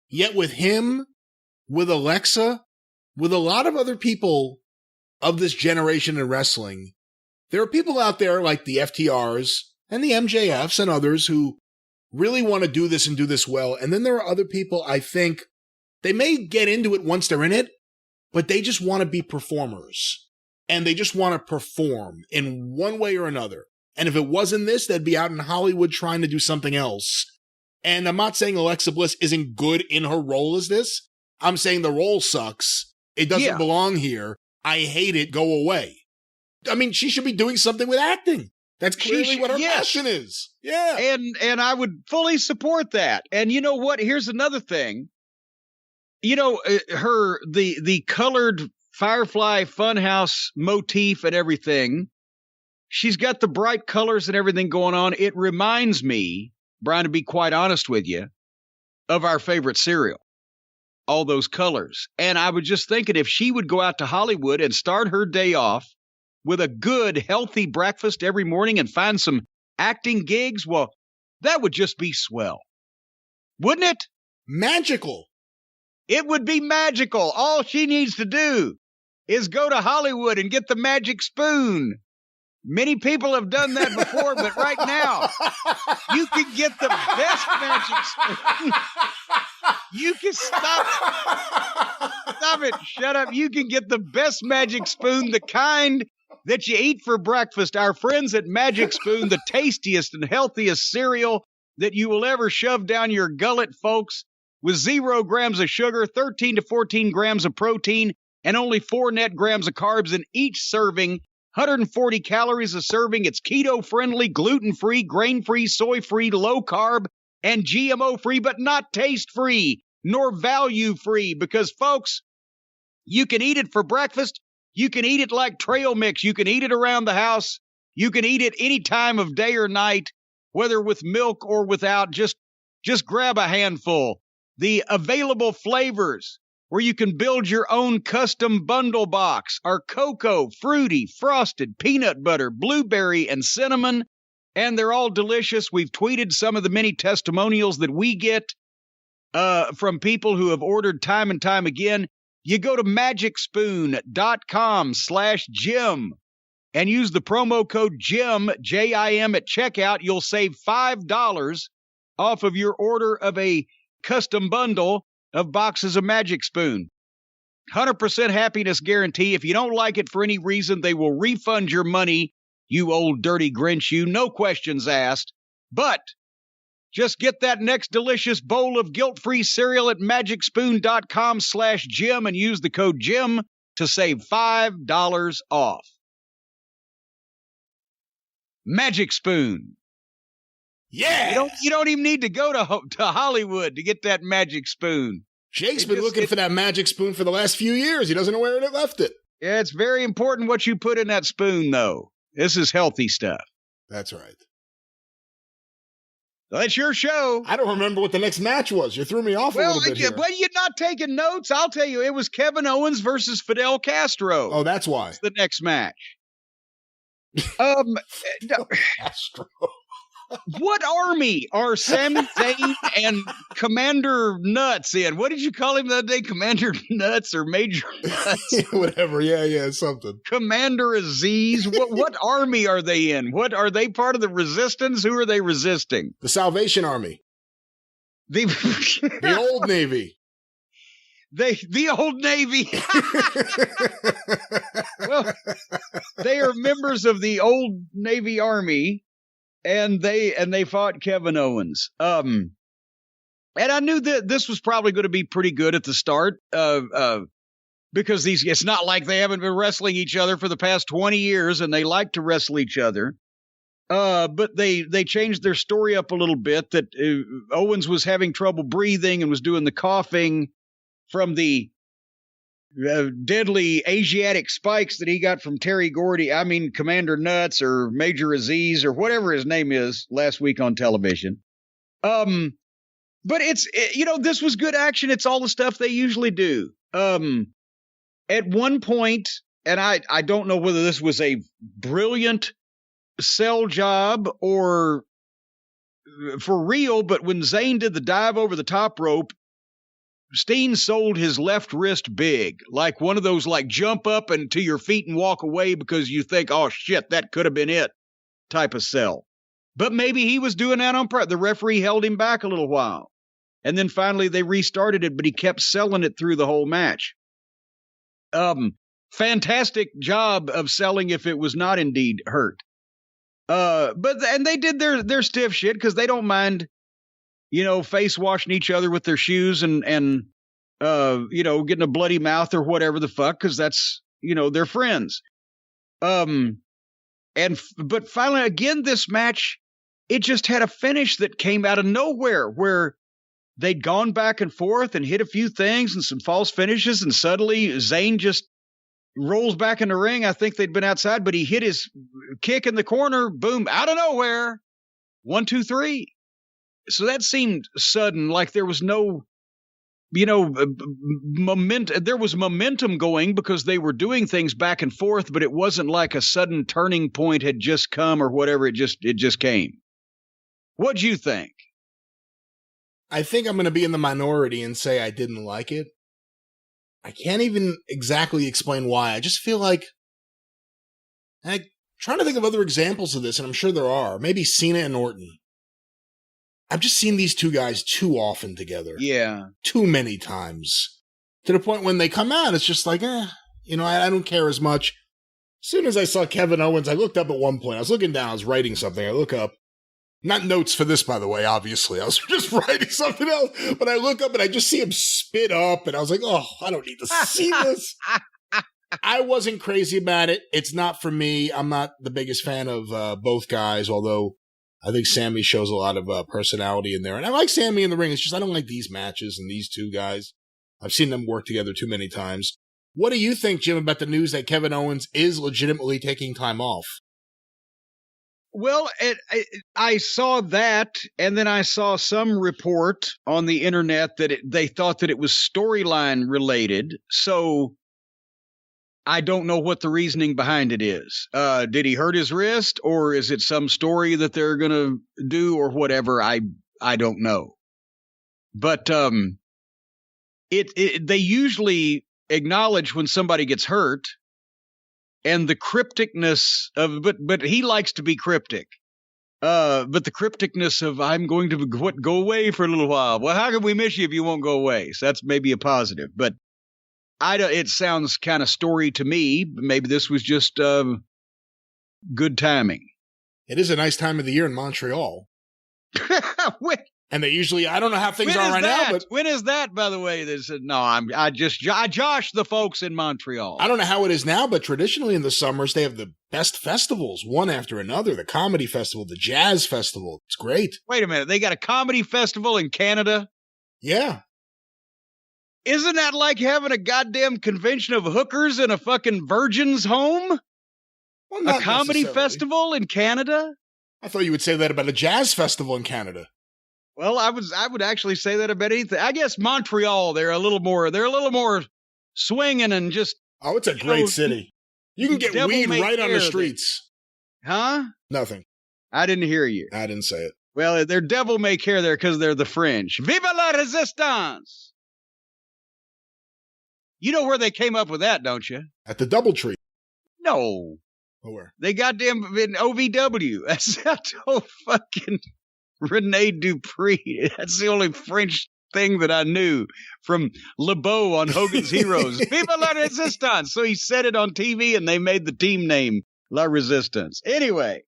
Yet with him, with Alexa, with a lot of other people of this generation in wrestling, there are people out there like the FTRs and the MJFs and others who really want to do this and do this well. And then there are other people, I think, they may get into it once they're in it, but they just want to be performers. And they just want to perform in one way or another. And if it wasn't this, they'd be out in Hollywood trying to do something else. And I'm not saying Alexa Bliss isn't good in her role as this. I'm saying the role sucks. It doesn't belong here. I hate it. Go away. I mean, she should be doing something with acting. That's clearly what her passion is. Yeah. And I would fully support that. And you know what? Here's another thing. You know, the colored Firefly Funhouse motif and everything. She's got the bright colors and everything going on. It reminds me, Brian, to be quite honest with you, of our favorite cereal. All those colors. And I was just thinking if she would go out to Hollywood and start her day off with a good, healthy breakfast every morning and find some acting gigs, well, that would just be swell. Wouldn't it? Magical. It would be magical. All she needs to do is go to Hollywood and get the magic spoon. Many people have done that before, but right now, you can get the best magic spoon. You can stop it, shut up. You can get the best magic spoon, the kind that you eat for breakfast. Our friends at Magic Spoon, the tastiest and healthiest cereal that you will ever shove down your gullet, folks, with 0 grams of sugar, 13 to 14 grams of protein, and only 4 net grams of carbs in each serving. 140 calories a serving. It's keto-friendly, gluten-free, grain-free, soy-free, low-carb, and GMO-free, but not taste-free nor value-free. Because, folks, you can eat it for breakfast. You can eat it like trail mix. You can eat it around the house. You can eat it any time of day or night, whether with milk or without. Just grab a handful. The available flavors where you can build your own custom bundle box are cocoa, fruity, frosted, peanut butter, blueberry, and cinnamon. And they're all delicious. We've tweeted some of the many testimonials that we get from people who have ordered time and time again. You go to magicspoon.com/Jim and use the promo code JIM, J-I-M, at checkout. You'll save $5 off of your order of a custom bundle of boxes of Magic Spoon. 100% happiness guarantee. If you don't like it for any reason, they will refund your money, you old dirty Grinch, you. No questions asked. But just get that next delicious bowl of guilt-free cereal at magicspoon.com/Jim and use the code JIM to save $5 off. Magic Spoon. Yeah. You don't even need to go to Hollywood to get that Magic Spoon. Jake's been looking for that Magic Spoon for the last few years. He doesn't know where it left it. Yeah, it's very important what you put in that spoon, though. This is healthy stuff. That's right. That's your show. I don't remember what the next match was. You threw me off a little bit here. Well, you're not taking notes. I'll tell you, it was Kevin Owens versus Fidel Castro. Oh, that's why. It's the next match. Castro. What army are Sami Zayn and Commander Nuts in? What did you call him the other day? Commander Nuts or Major Nuts? Whatever. Yeah, something. Commander Aziz. What army are they in? What are they part of the resistance? Who are they resisting? The Salvation Army. The Old Navy. The Old Navy. Well, they are members of the Old Navy Army. And they fought Kevin Owens. And I knew that this was probably going to be pretty good at the start, because it's not like they haven't been wrestling each other for the past 20 years, and they like to wrestle each other. But they changed their story up a little bit. That Owens was having trouble breathing and was doing the coughing from the deadly Asiatic spikes that he got from Commander Nuts or Major Aziz or whatever his name is last week on television. But this was good action. It's all the stuff they usually do. At one point, and I don't know whether this was a brilliant sell job or for real, but when Zayn did the dive over the top rope, Steen sold his left wrist big, like one of those jump up and to your feet and walk away because you think, oh shit, that could have been it type of sell. But maybe he was doing that on purpose. The referee held him back a little while. And then finally they restarted it, but he kept selling it through the whole match. Fantastic job of selling if it was not indeed hurt. And they did their stiff shit because they don't mind, face washing each other with their shoes and getting a bloody mouth or whatever the fuck, because that's, they're friends. But finally, again, this match, it just had a finish that came out of nowhere where they'd gone back and forth and hit a few things and some false finishes, and suddenly Zayn just rolls back in the ring. I think they'd been outside, but he hit his kick in the corner, boom, out of nowhere. 1, 2, 3. So that seemed sudden, like there was no, momentum. There was momentum going because they were doing things back and forth, but it wasn't like a sudden turning point had just come or whatever. It just came. What'd you think? I think I'm going to be in the minority and say I didn't like it. I can't even exactly explain why. I just feel like I'm trying to think of other examples of this, and I'm sure there are. Maybe Cena and Orton. I've just seen these two guys too often together. Yeah. Too many times. To the point when they come out, it's just like, I don't care as much. As soon as I saw Kevin Owens, I looked up at one point. I was looking down, I was writing something. I look up. Not notes for this, by the way, obviously. I was just writing something else. But I look up and I just see him spit up. And I was like, oh, I don't need to see this. I wasn't crazy about it. It's not for me. I'm not the biggest fan of both guys, although I think Sammy shows a lot of personality in there. And I like Sammy in the ring. It's just I don't like these matches and these two guys. I've seen them work together too many times. What do you think, Jim, about the news that Kevin Owens is legitimately taking time off? Well, I saw that, and then I saw some report on the internet that they thought that it was storyline related. So I don't know what the reasoning behind it is. Did he hurt his wrist, or is it some story that they're going to do, or whatever? I don't know. But they usually acknowledge when somebody gets hurt. And the crypticness of, but he likes to be cryptic. But the crypticness of, I'm going to go away for a little while. Well, how can we miss you if you won't go away? So that's maybe a positive. But it sounds kind of story to me. Maybe this was just good timing. It is a nice time of the year in Montreal. And they usually, I don't know how things are right now, but when is that, by the way? I josh the folks in Montreal. I don't know how it is now, but traditionally in the summers, they have the best festivals, one after another. The comedy festival, the jazz festival. It's great. Wait a minute. They got a comedy festival in Canada? Yeah. Isn't that like having a goddamn convention of hookers in a fucking virgin's home? Well, a comedy festival in Canada? I thought you would say that about a jazz festival in Canada. Well, I would actually say that about anything. I guess Montreal, they're a little more swinging and just. Oh, it's a great city. You can get weed right on the streets. Huh? Nothing. I didn't hear you. I didn't say it. Well, they're devil may care there because they're the French. Viva la resistance! You know where they came up with that, don't you? At the Doubletree. No. Oh, where? They goddamn in OVW. That's not so fucking. Rene Dupree. That's the only French thing that I knew from LeBeau on Hogan's Heroes. Viva la Resistance. So he said it on TV and they made the team name La Resistance. Anyway.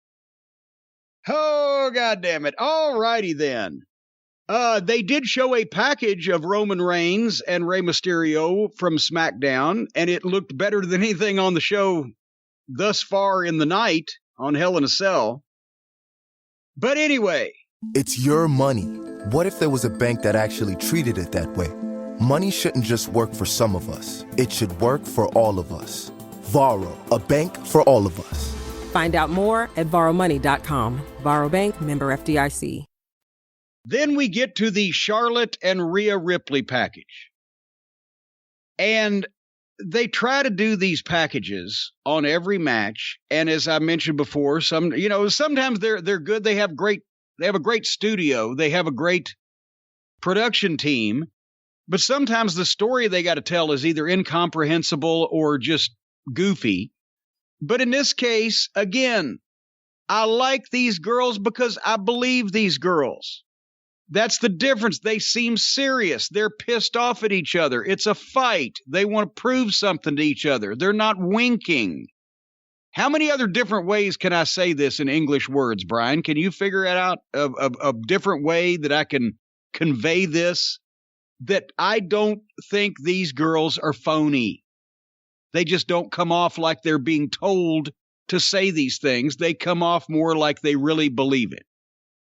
Oh, goddamn it. All righty then. They did show a package of Roman Reigns and Rey Mysterio from SmackDown, and it looked better than anything on the show thus far in the night on Hell in a Cell. But anyway. It's your money. What if there was a bank that actually treated it that way? Money shouldn't just work for some of us. It should work for all of us. Varo, a bank for all of us. Find out more at VaroMoney.com. Varo Bank, member FDIC. Then we get to the Charlotte and Rhea Ripley package. And they try to do these packages on every match. And as I mentioned before, sometimes they're good. They have a great studio. They have a great production team. But sometimes the story they got to tell is either incomprehensible or just goofy. But in this case, again, I like these girls because I believe these girls. That's the difference. They seem serious. They're pissed off at each other. It's a fight. They want to prove something to each other. They're not winking. How many other different ways can I say this in English words, Brian? Can you figure it out a different way that I can convey this? That I don't think these girls are phony. They just don't come off like they're being told to say these things. They come off more like they really believe it.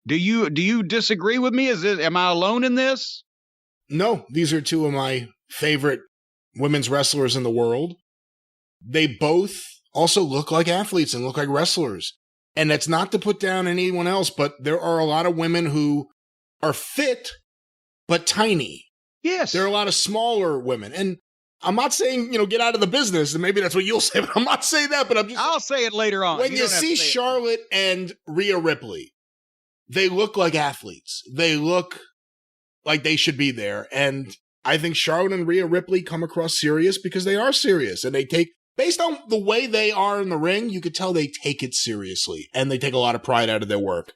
Do you disagree with me? Am I alone in this? No, these are two of my favorite women's wrestlers in the world. They both also look like athletes and look like wrestlers. And that's not to put down anyone else, but there are a lot of women who are fit, but tiny. Yes. There are a lot of smaller women. And I'm not saying, get out of the business, and maybe that's what you'll say, but I'm not saying that, but I'll say it later on. When you see Charlotte and Rhea Ripley, they look like athletes. They look like they should be there. And I think Charlotte and Rhea Ripley come across serious because they are serious. And they take, based on the way they are in the ring, you could tell they take it seriously. And they take a lot of pride out of their work.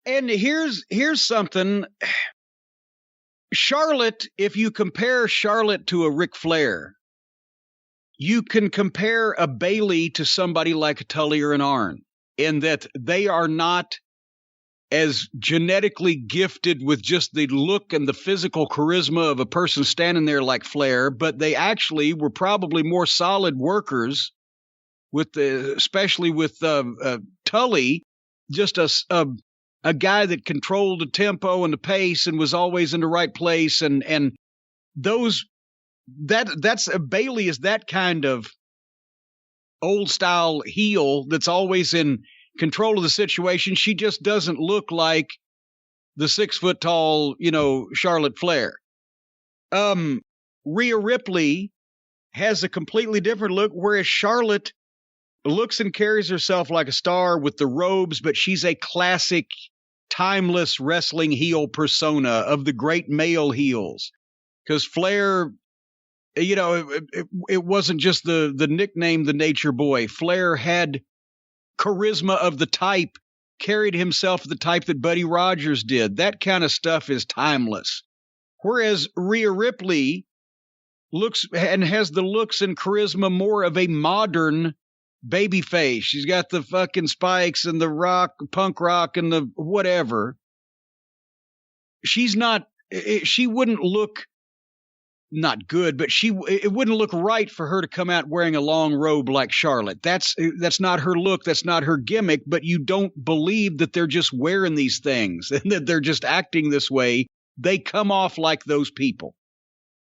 And here's something. Charlotte, if you compare Charlotte to a Ric Flair, you can compare a Bayley to somebody like a Tully or an Arn, in that they are not as genetically gifted with just the look and the physical charisma of a person standing there like Flair, but they actually were probably more solid workers, especially with Tully, just a guy that controlled the tempo and the pace and was always in the right place, and Bayley is that kind of old style heel that's always in control of the situation. She just doesn't look like the 6 foot tall, Charlotte Flair. Rhea Ripley has a completely different look, whereas Charlotte looks and carries herself like a star with the robes, but she's a classic, timeless wrestling heel persona of the great male heels. Because Flair, it wasn't just the nickname, the Nature Boy. Flair had charisma of the type, carried himself the type that Buddy Rogers did. That kind of stuff is timeless. Whereas Rhea Ripley looks and has the looks and charisma more of a modern baby face. She's got the fucking spikes and the punk rock and the whatever. She wouldn't look not good, but it wouldn't look right for her to come out wearing a long robe like Charlotte. That's not her look. That's not her gimmick, but you don't believe that they're just wearing these things and that they're just acting this way. They come off like those people.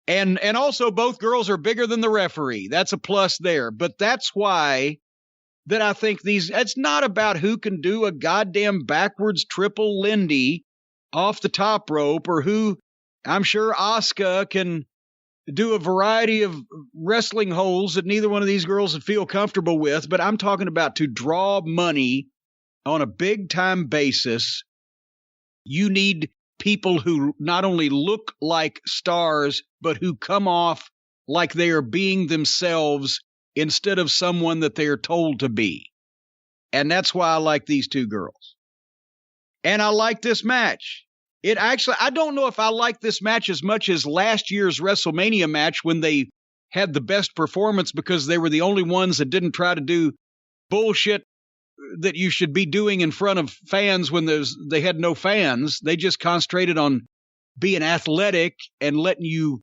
And also both girls are bigger than the referee. That's a plus there. But that's why that I think it's not about who can do a goddamn backwards triple Lindy off the top rope, or who, I'm sure Asuka can do a variety of wrestling holds that neither one of these girls would feel comfortable with. But I'm talking about to draw money on a big time basis. You need people who not only look like stars, but who come off like they are being themselves instead of someone that they are told to be. And that's why I like these two girls. And I like this match. I don't know if I like this match as much as last year's WrestleMania match when they had the best performance, because they were the only ones that didn't try to do bullshit that you should be doing in front of fans when they had no fans. They just concentrated on being athletic and letting you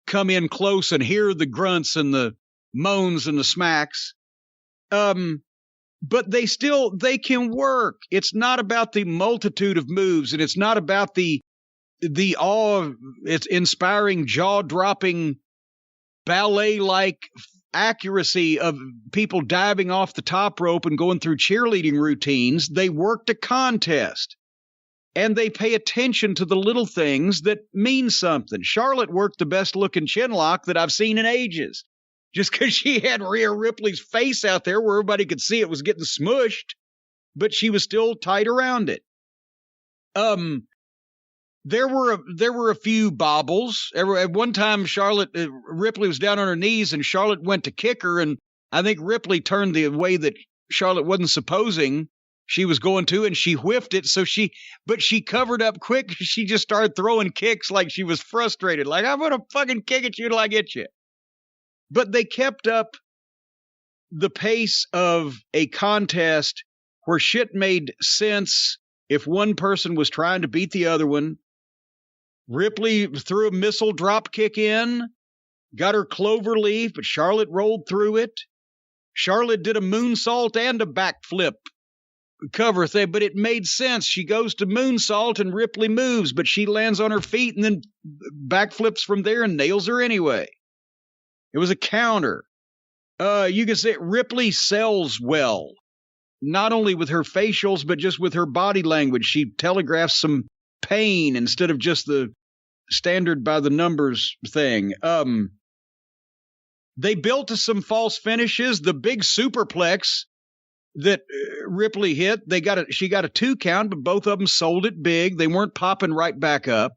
come in close and hear the grunts and the moans and the smacks. But they can work. It's not about the multitude of moves, and it's not about the it's inspiring, jaw-dropping, ballet-like accuracy of people diving off the top rope and going through cheerleading routines. They worked a contest, and they pay attention to the little things that mean something. Charlotte worked the best-looking chinlock that I've seen in ages. Just because she had Rhea Ripley's face out there where everybody could see it was getting smushed, but she was still tight around it. There were a few bobbles. At one time, Ripley was down on her knees, and Charlotte went to kick her, and I think Ripley turned the way that Charlotte wasn't supposing she was going to, and she whiffed it. But she covered up quick. She just started throwing kicks like she was frustrated. Like, I'm going to fucking kick at you till I get you. But they kept up the pace of a contest where shit made sense if one person was trying to beat the other one. Ripley threw a missile drop kick in, got her clover leaf, but Charlotte rolled through it. Charlotte did a moonsault and a backflip cover thing, but it made sense. She goes to moonsault and Ripley moves, but she lands on her feet and then backflips from there and nails her anyway. It was a counter. You can say Ripley sells well, not only with her facials, but just with her body language. She telegraphs some pain instead of just the standard by the numbers thing. They built to some false finishes. The big superplex that Ripley hit, she got a 2 count, but both of them sold it big. They weren't popping right back up.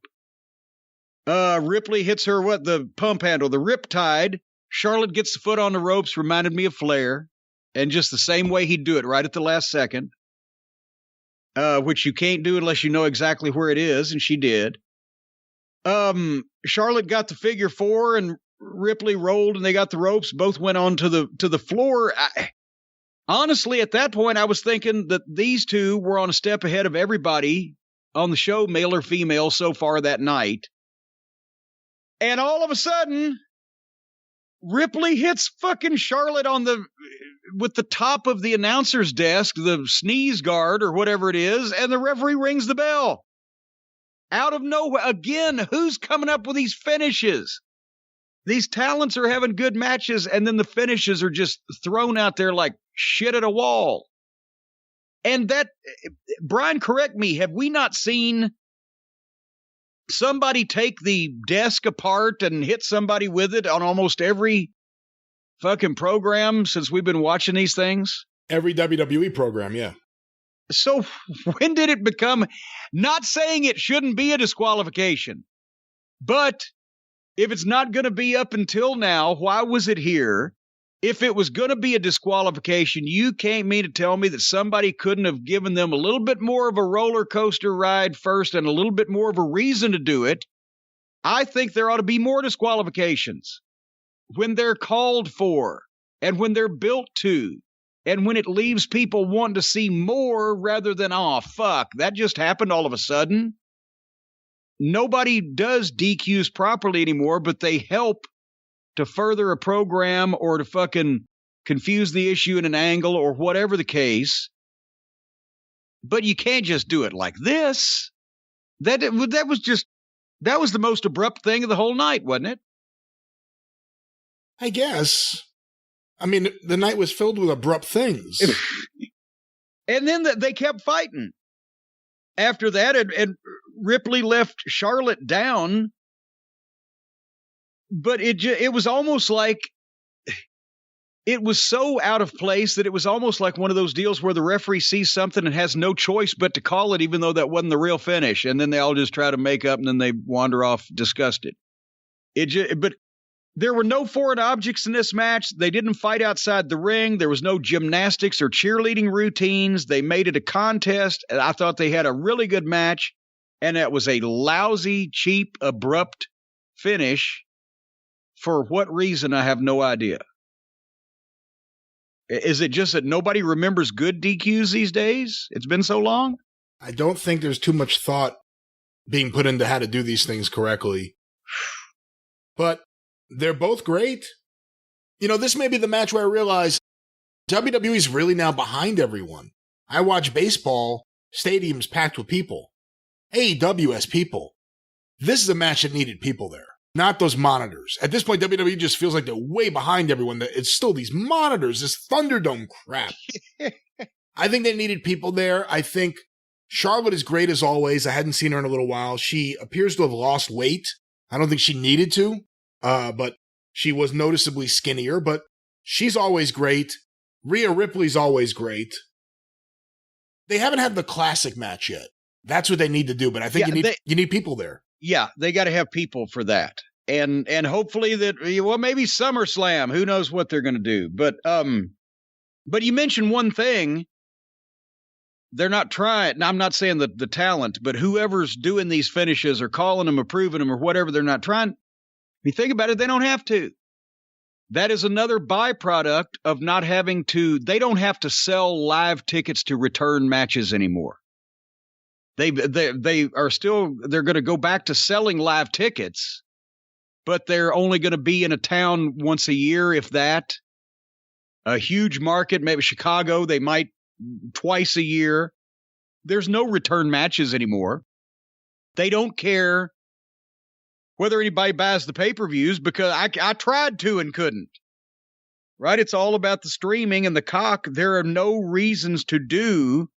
Ripley hits her, the pump handle, the riptide. Charlotte gets the foot on the ropes, reminded me of Flair, and just the same way he'd do it right at the last second, which you can't do unless you know exactly where it is, and she did. Charlotte got the figure 4, and Ripley rolled, and they got the ropes. Both went on to the floor. Honestly, at that point, I was thinking that these two were on a step ahead of everybody on the show, male or female, so far that night. And all of a sudden, Ripley hits fucking Charlotte with the top of the announcer's desk, the sneeze guard or whatever it is, and the referee rings the bell. Out of nowhere. Again, who's coming up with these finishes? These talents are having good matches, and then the finishes are just thrown out there like shit at a wall. And that, Brian, correct me, have we not seen somebody take the desk apart and hit somebody with it on almost every fucking program since we've been watching these things? Every WWE program, yeah. So when did it become, not saying it shouldn't be a disqualification, but if it's not going to be up until now, why was it here? If it was going to be a disqualification, you can't mean to tell me that somebody couldn't have given them a little bit more of a roller coaster ride first and a little bit more of a reason to do it. I think there ought to be more disqualifications when they're called for and when they're built to and when it leaves people wanting to see more rather than, oh, fuck, that just happened all of a sudden. Nobody does DQs properly anymore, but they help to further a program or to fucking confuse the issue in an angle or whatever the case. But you can't just do it like this. That was the most abrupt thing of the whole night, wasn't it? I guess. I mean, the night was filled with abrupt things. And then they kept fighting. After that, and Ripley left Charlotte down, but it was almost like it was so out of place that it was almost like one of those deals where the referee sees something and has no choice but to call it, even though that wasn't the real finish. And then they all just try to make up, and then they wander off disgusted. But there were no foreign objects in this match. They didn't fight outside the ring. There was no gymnastics or cheerleading routines. They made it a contest. And I thought they had a really good match. And that was a lousy, cheap, abrupt finish. For what reason, I have no idea. Is it just that nobody remembers good DQs these days? It's been so long? I don't think there's too much thought being put into how to do these things correctly. But they're both great. You know, this may be the match where I realize WWE's really now behind everyone. I watch baseball, stadiums packed with people. AEW has people. This is a match that needed people there, not those monitors. At this point, WWE just feels like they're way behind everyone. It's still these monitors, this Thunderdome crap. I think they needed people there. I think Charlotte is great as always. I hadn't seen her in a little while. She appears to have lost weight. I don't think she needed to. But she was noticeably skinnier, but she's always great. Rhea Ripley's always great. They haven't had the classic match yet. That's what they need to do, but I think you need people there. Yeah, they got to have people for that. And hopefully that, well, maybe SummerSlam, who knows what they're going to do. But you mentioned one thing. they're not trying. Now, I'm not saying the talent, but whoever's doing these finishes or calling them, approving them, or whatever, they're not trying. If you think about it, they don't have to. That is another byproduct of not having to. They don't have to sell live tickets to return matches anymore. They're going to go back to selling live tickets, but they're only going to be in a town once a year, if that. A huge market, maybe Chicago, they might twice a year. There's no return matches anymore. They don't care whether anybody buys the pay-per-views, because I tried to and couldn't. Right? It's all about the streaming and the cock. There are no reasons to do.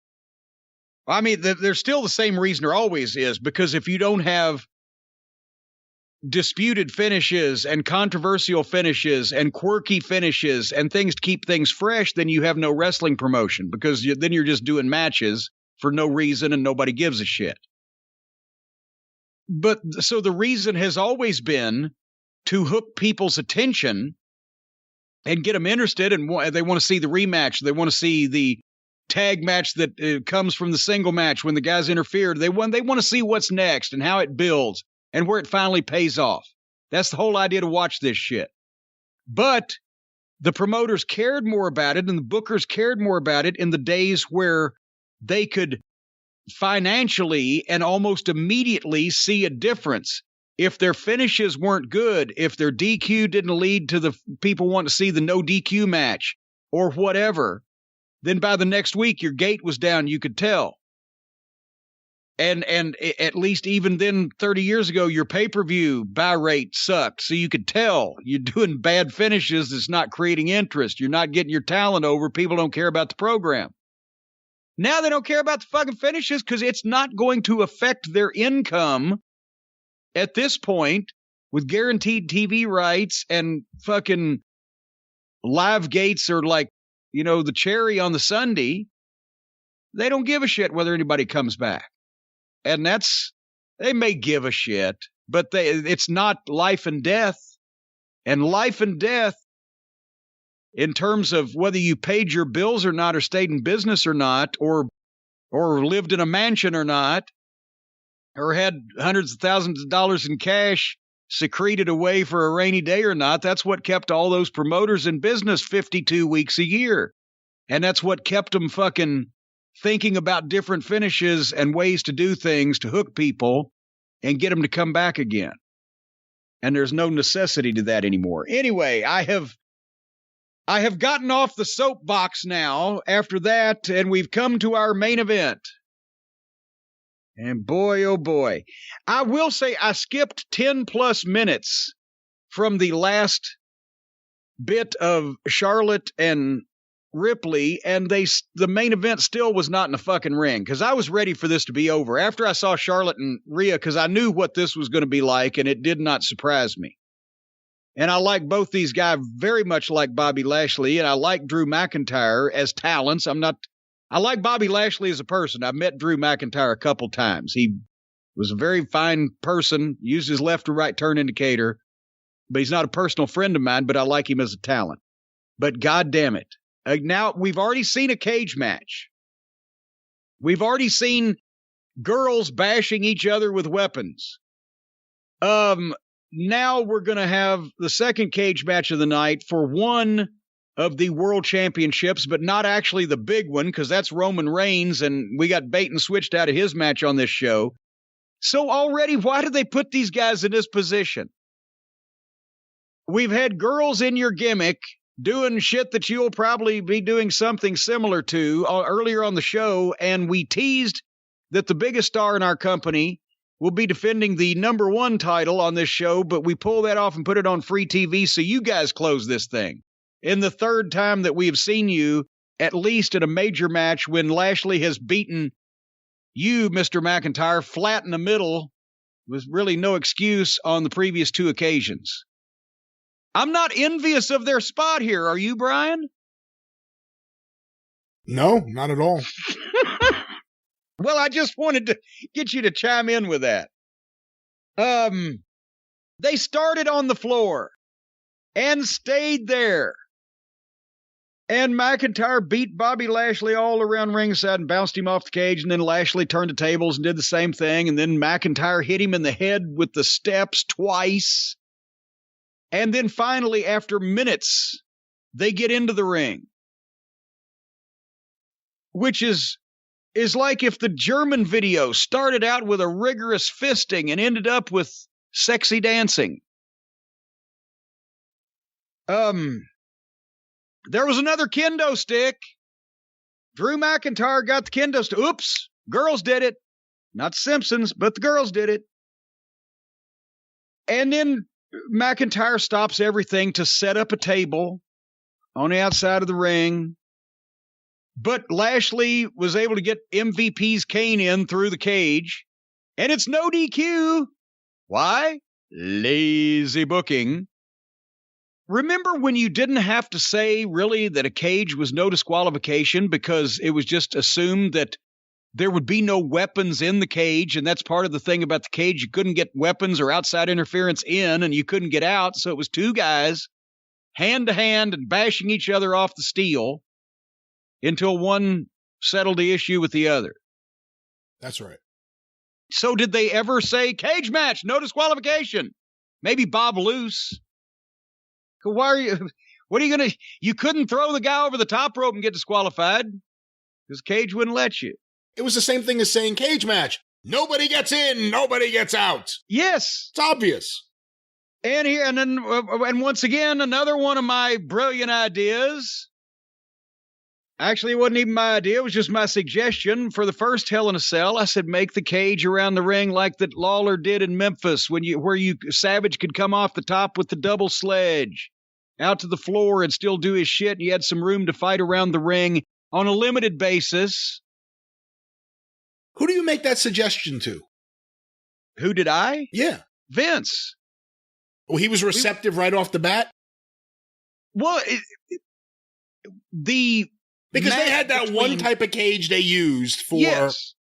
I mean, there's still the same reason there always is, because if you don't have disputed finishes and controversial finishes and quirky finishes and things to keep things fresh, then you have no wrestling promotion, because then you're just doing matches for no reason and nobody gives a shit. But so the reason has always been to hook people's attention and get them interested, and they want to see the rematch. They want to see the tag match that comes from the single match when the guys interfered. They want to see what's next and how it builds and where it finally pays off. That's the whole idea to watch this shit. But the promoters cared more about it, and the bookers cared more about it in the days where they could financially and almost immediately see a difference. If their finishes weren't good, if their DQ didn't lead to the people wanting to see the no DQ match or whatever, then by the next week your gate was down, you could tell. And at least even then, 30 years ago, your pay-per-view buy rate sucked, so you could tell you're doing bad finishes that's not creating interest. You're not getting your talent over. People don't care about the program. Now they don't care about the fucking finishes because it's not going to affect their income at this point, with guaranteed TV rights and fucking live gates are like, the cherry on the sundae. They don't give a shit whether anybody comes back. And they may give a shit, but it's not life and death. And life and death, in terms of whether you paid your bills or not, or stayed in business or not, or lived in a mansion or not, or had hundreds of thousands of dollars in cash secreted away for a rainy day or not, that's what kept all those promoters in business 52 weeks a year. And that's what kept them fucking thinking about different finishes and ways to do things to hook people and get them to come back again. And there's no necessity to that anymore. Anyway, I have gotten off the soapbox now after that, and we've come to our main event. And boy, oh boy, I will say I skipped 10 plus minutes from the last bit of Charlotte and Ripley, and the main event still was not in the fucking ring, because I was ready for this to be over after I saw Charlotte and Rhea, because I knew what this was going to be like, and it did not surprise me. And I like both these guys very much, like Bobby Lashley, and I like Drew McIntyre as talents. I like Bobby Lashley as a person. I've met Drew McIntyre a couple times. He was a very fine person, used his left to right turn indicator, but he's not a personal friend of mine, but I like him as a talent. But God damn it. Now, we've already seen a cage match. We've already seen girls bashing each other with weapons. Now we're going to have the second cage match of the night for one of the world championships, but not actually the big one, because that's Roman Reigns, and we got bait and switched out of his match on this show. So already, why did they put these guys in this position? We've had girls in your gimmick doing shit that you'll probably be doing something similar to earlier on the show, and we teased that the biggest star in our company will be defending the number one title on this show, but we pull that off and put it on free TV, so you guys close this thing. In the third time that we have seen you, at least in a major match, when Lashley has beaten you, Mr. McIntyre, flat in the middle, with really no excuse on the previous two occasions. I'm not envious of their spot here. Are you, Brian? No, not at all. Well, I just wanted to get you to chime in with that. They started on the floor and stayed there. And McIntyre beat Bobby Lashley all around ringside and bounced him off the cage. And then Lashley turned the tables and did the same thing. And then McIntyre hit him in the head with the steps twice. And then finally, after minutes, they get into the ring. Which is like if the German video started out with a rigorous fisting and ended up with sexy dancing. There was another kendo stick. Drew McIntyre got the kendo stick. Oops, girls did it. Not Simpsons, but the girls did it. And then McIntyre stops everything to set up a table on the outside of the ring. But Lashley was able to get MVP's Kane in through the cage. And it's no DQ. Why? Lazy booking. Remember when you didn't have to say really that a cage was no disqualification because it was just assumed that there would be no weapons in the cage, and that's part of the thing about the cage. You couldn't get weapons or outside interference in, and you couldn't get out, so it was two guys hand to hand and bashing each other off the steel until one settled the issue with the other. That's right. So did they ever say, cage match, no disqualification? Maybe Bob Loose. Why are you, what are you going to, you couldn't throw the guy over the top rope and get disqualified because Cage wouldn't let you. It was the same thing as saying cage match. Nobody gets in, nobody gets out. Yes. It's obvious. And once again, another one of my brilliant ideas. Actually, it wasn't even my idea. It was just my suggestion for the first Hell in a Cell. I said, make the cage around the ring like that Lawler did in Memphis where Savage could come off the top with the double sledge out to the floor and still do his shit. And you had some room to fight around the ring on a limited basis. Who do you make that suggestion to? Who did I? Yeah. Vince. Well, he was receptive right off the bat? Well, because they had that one type of cage they used for,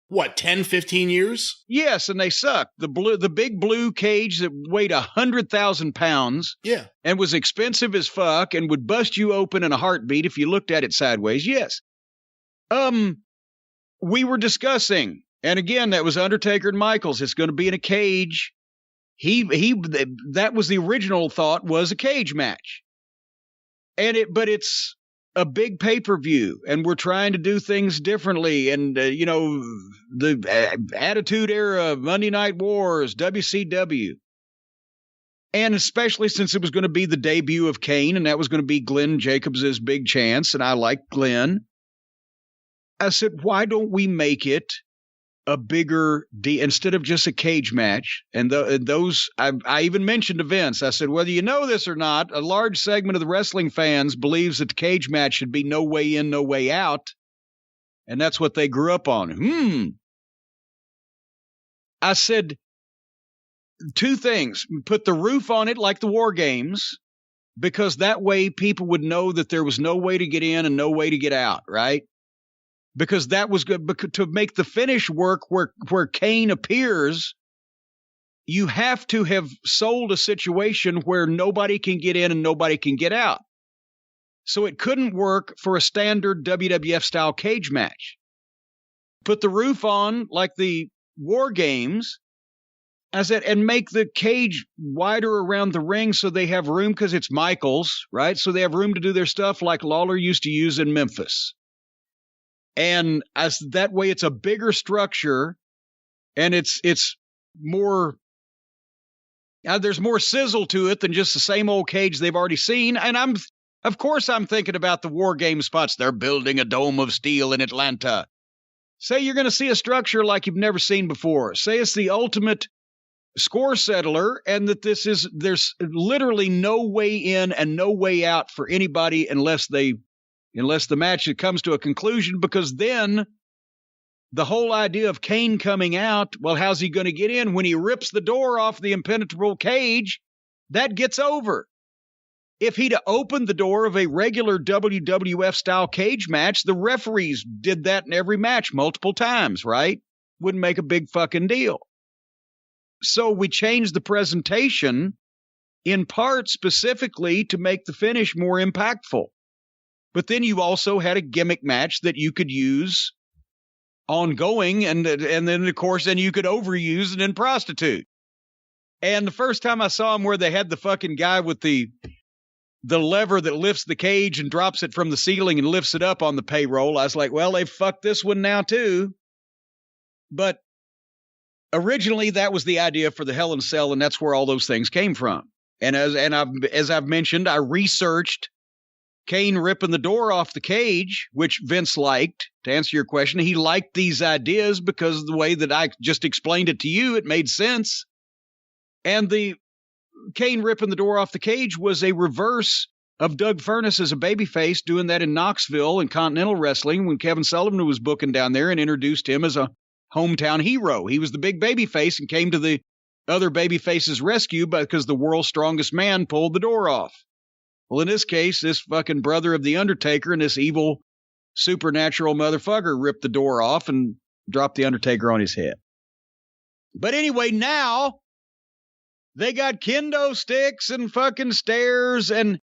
what, 10, 15 years? Yes, and they sucked. The big blue cage that weighed 100,000 pounds. Yeah. And was expensive as fuck and would bust you open in a heartbeat if you looked at it sideways. Yes. We were discussing, and again, that was Undertaker and Michaels. It's going to be in a cage. That was the original thought, was a cage match. But it's a big pay-per-view, and we're trying to do things differently. And, the Attitude Era, Monday Night Wars, WCW. And especially since it was going to be the debut of Kane, and that was going to be Glenn Jacobs' big chance, and I like Glenn. I said, why don't we make it a bigger deal instead of just a cage match? And I even mentioned to Vince, I said, whether you know this or not, a large segment of the wrestling fans believes that the cage match should be no way in, no way out. And that's what they grew up on. I said, two things. Put the roof on it like the War Games, because that way people would know that there was no way to get in and no way to get out, right? Because that was good. To make the finish work where Kane appears, you have to have sold a situation where nobody can get in and nobody can get out. So it couldn't work for a standard WWF-style cage match. Put the roof on like the War Games, I said, and make the cage wider around the ring so they have room, because it's Michaels, right? So they have room to do their stuff like Lawler used to use in Memphis. And that way it's a bigger structure, and it's more, there's more sizzle to it than just the same old cage they've already seen. And of course I'm thinking about the War Game spots. They're building a dome of steel in Atlanta. Say you're going to see a structure like you've never seen before. Say it's the ultimate score settler, and that there's literally no way in and no way out for anybody unless the match comes to a conclusion, because then the whole idea of Kane coming out, well, how's he going to get in? When he rips the door off the impenetrable cage, that gets over. If he'd opened the door of a regular WWF-style cage match, the referees did that in every match multiple times, right? Wouldn't make a big fucking deal. So we changed the presentation in part specifically to make the finish more impactful. But then you also had a gimmick match that you could use ongoing, and then, of course, then you could overuse and then prostitute. And the first time I saw him where they had the fucking guy with the lever that lifts the cage and drops it from the ceiling and lifts it up on the payroll, I was like, well, they fucked this one now too. But originally that was the idea for the Hell in a Cell, and that's where all those things came from. And as I've mentioned, I researched Kane ripping the door off the cage, which Vince liked. To answer your question, he liked these ideas because of the way that I just explained it to you, it made sense. And the Kane ripping the door off the cage was a reverse of Doug Furnas as a babyface doing that in Knoxville in Continental Wrestling when Kevin Sullivan was booking down there and introduced him as a hometown hero. He was the big babyface and came to the other babyface's rescue because the world's strongest man pulled the door off. Well, in this case, this fucking brother of The Undertaker and this evil supernatural motherfucker ripped the door off and dropped The Undertaker on his head. But anyway, now they got kendo sticks and fucking stairs, and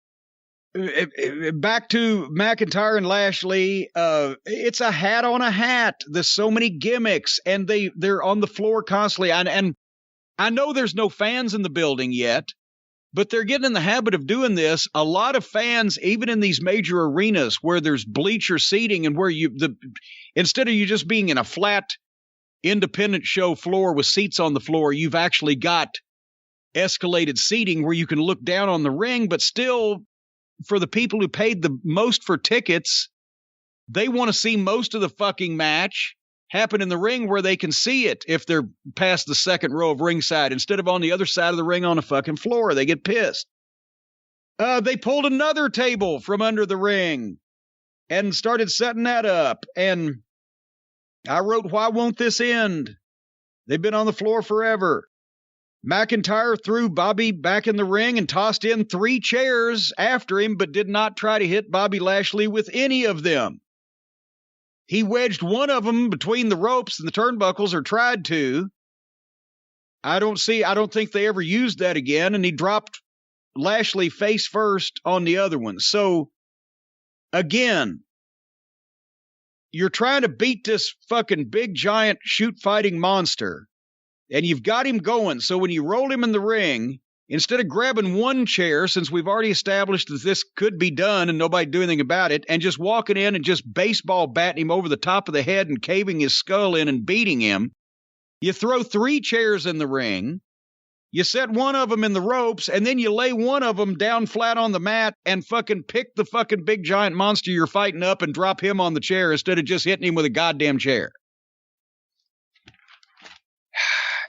back to McIntyre and Lashley. It's a hat on a hat. There's so many gimmicks, and they're on the floor constantly. And I know there's no fans in the building yet, but they're getting in the habit of doing this. A lot of fans, even in these major arenas where there's bleacher seating and where instead of you just being in a flat independent show floor with seats on the floor, you've actually got escalated seating where you can look down on the ring, but still, for the people who paid the most for tickets, they want to see most of the fucking match happen in the ring where they can see it if they're past the second row of ringside instead of on the other side of the ring on a fucking floor. They get pissed. They pulled another table from under the ring and started setting that up. And I wrote, why won't this end? They've been on the floor forever. McIntyre threw Bobby back in the ring and tossed in 3 chairs after him, but did not try to hit Bobby Lashley with any of them. He wedged one of them between the ropes and the turnbuckles, or tried to. I don't think they ever used that again, and he dropped Lashley face first on the other one. So, again, you're trying to beat this fucking big, giant, shoot-fighting monster, and you've got him going. So when you roll him in the ring, instead of grabbing one chair, since we've already established that this could be done and nobody do anything about it, and just walking in and just baseball batting him over the top of the head and caving his skull in and beating him, you throw 3 chairs in the ring, you set one of them in the ropes, and then you lay one of them down flat on the mat and fucking pick the fucking big giant monster you're fighting up and drop him on the chair instead of just hitting him with a goddamn chair.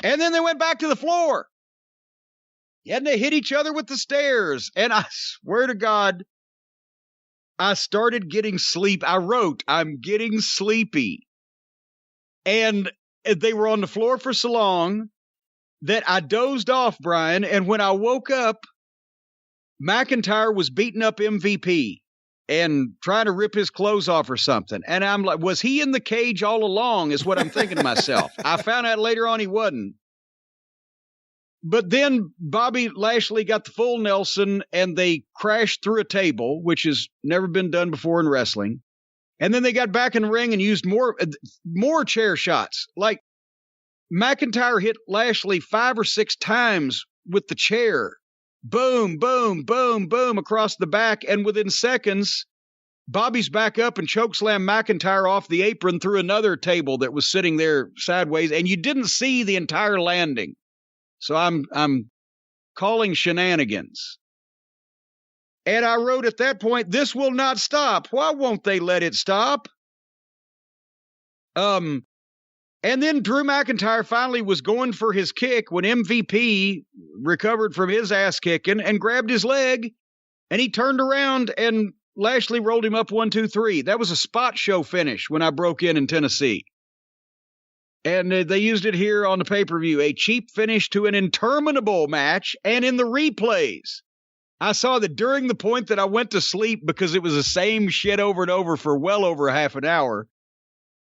And then they went back to the floor. And they hit each other with the stairs. And I swear to God, I started getting sleep. I wrote, I'm getting sleepy. And they were on the floor for so long that I dozed off, Brian. And when I woke up, McIntyre was beating up MVP and trying to rip his clothes off or something. And I'm like, was he in the cage all along is what I'm thinking to myself. I found out later on he wasn't. But then Bobby Lashley got the full Nelson and they crashed through a table, which has never been done before in wrestling. And then they got back in the ring and used more chair shots. Like McIntyre hit Lashley 5 or 6 times with the chair. Boom, boom, boom, boom across the back. And within seconds, Bobby's back up and chokeslammed McIntyre off the apron through another table that was sitting there sideways. And you didn't see the entire landing. So I'm calling shenanigans. And I wrote at that point, this will not stop. Why won't they let it stop? And then Drew McIntyre finally was going for his kick when MVP recovered from his ass kicking and grabbed his leg, and he turned around and Lashley rolled him up 1, 2, 3. That was a spot show finish when I broke in Tennessee. And they used it here on the pay-per-view, a cheap finish to an interminable match, and in the replays. I saw that during the point that I went to sleep because it was the same shit over and over for well over half an hour,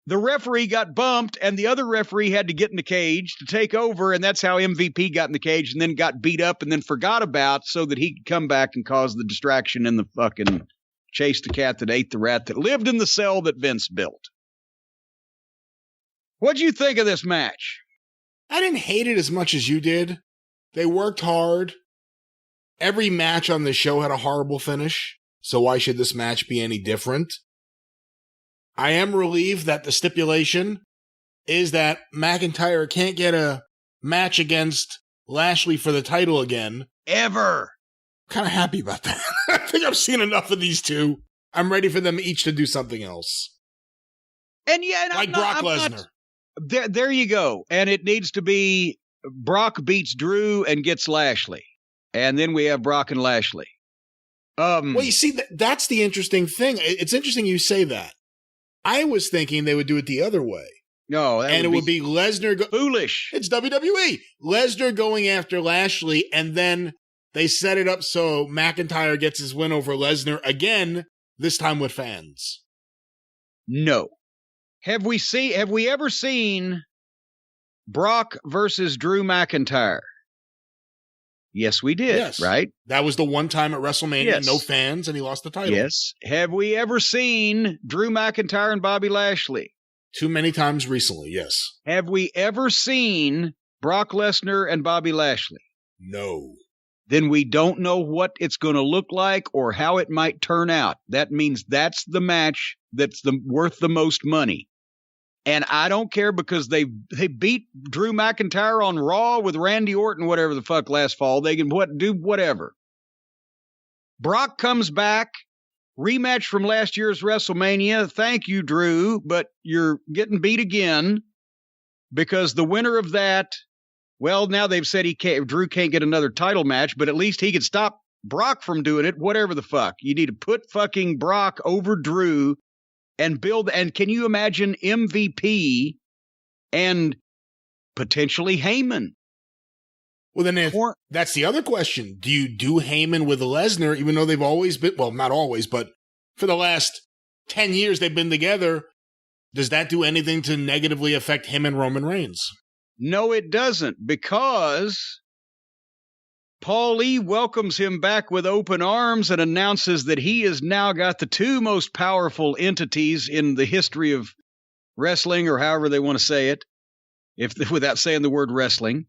the referee got bumped, and the other referee had to get in the cage to take over, and that's how MVP got in the cage and then got beat up and then forgot about so that he could come back and cause the distraction in the fucking chased the cat that ate the rat that lived in the cell that Vince built. What'd you think of this match? I didn't hate it as much as you did. They worked hard. Every match on the show had a horrible finish, so why should this match be any different? I am relieved that the stipulation is that McIntyre can't get a match against Lashley for the title again. Ever. Kind of happy about that. I think I've seen enough of these two. I'm ready for them each to do something else. And yeah, and like Brock Lesnar. There you go. And it needs to be Brock beats Drew and gets Lashley. And then we have Brock and Lashley. Well, you see, that's the interesting thing. It's interesting you say that. I was thinking they would do it the other way. No, and it would be Lesnar. Foolish. It's WWE. Lesnar going after Lashley, and then they set it up so McIntyre gets his win over Lesnar again, this time with fans. No. Have we ever seen Brock versus Drew McIntyre? Yes, we did, yes. Right? That was the one time at WrestleMania, yes. No fans, and he lost the title. Yes. Have we ever seen Drew McIntyre and Bobby Lashley? Too many times recently, yes. Have we ever seen Brock Lesnar and Bobby Lashley? No. Then we don't know what it's going to look like or how it might turn out. That means that's the match that's worth the most money. And I don't care because they beat Drew McIntyre on Raw with Randy Orton, whatever the fuck, last fall. They can do whatever. Brock comes back, rematch from last year's WrestleMania. Thank you, Drew, but you're getting beat again because the winner of that, well, now they've said Drew can't get another title match, but at least he could stop Brock from doing it, whatever the fuck. You need to put fucking Brock over Drew and build, and can you imagine MVP and potentially Heyman? Well, then that's the other question. Do you do Heyman with Lesnar, even though they've always been, well, not always, but for the last 10 years they've been together? Does that do anything to negatively affect him and Roman Reigns? No, it doesn't, because Paul Lee welcomes him back with open arms and announces that he has now got the two most powerful entities in the history of wrestling, or however they want to say it, without saying the word wrestling.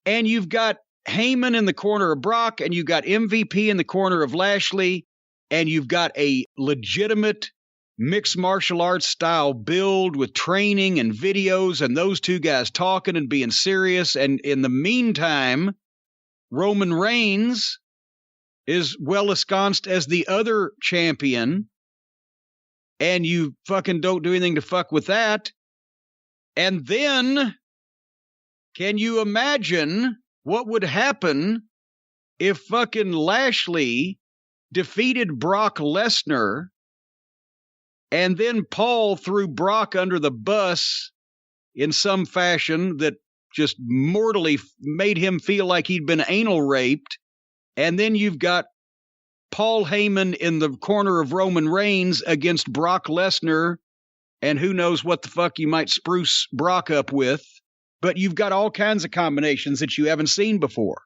And you've got Heyman in the corner of Brock, and you've got MVP in the corner of Lashley, and you've got a legitimate mixed martial arts style build with training and videos and those two guys talking and being serious. And in the meantime, Roman Reigns is well ensconced as the other champion, and you fucking don't do anything to fuck with that. And then, can you imagine what would happen if fucking Lashley defeated Brock Lesnar, and then Paul threw Brock under the bus in some fashion that just mortally made him feel like he'd been anal raped. And then you've got Paul Heyman in the corner of Roman Reigns against Brock Lesnar, and who knows what the fuck you might spruce Brock up with. But you've got all kinds of combinations that you haven't seen before.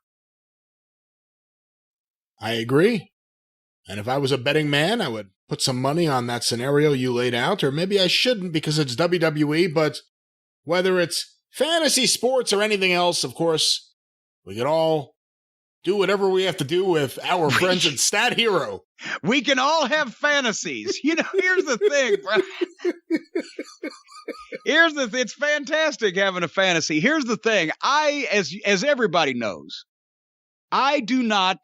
I agree. And if I was a betting man, I would put some money on that scenario you laid out, or maybe I shouldn't because it's WWE, but whether it's fantasy sports or anything else, of course, we can all do whatever we have to do with our friends at Stat Hero. We can all have fantasies. You know, here's the thing, bro. It's fantastic having a fantasy. Here's the thing. As everybody knows, I do not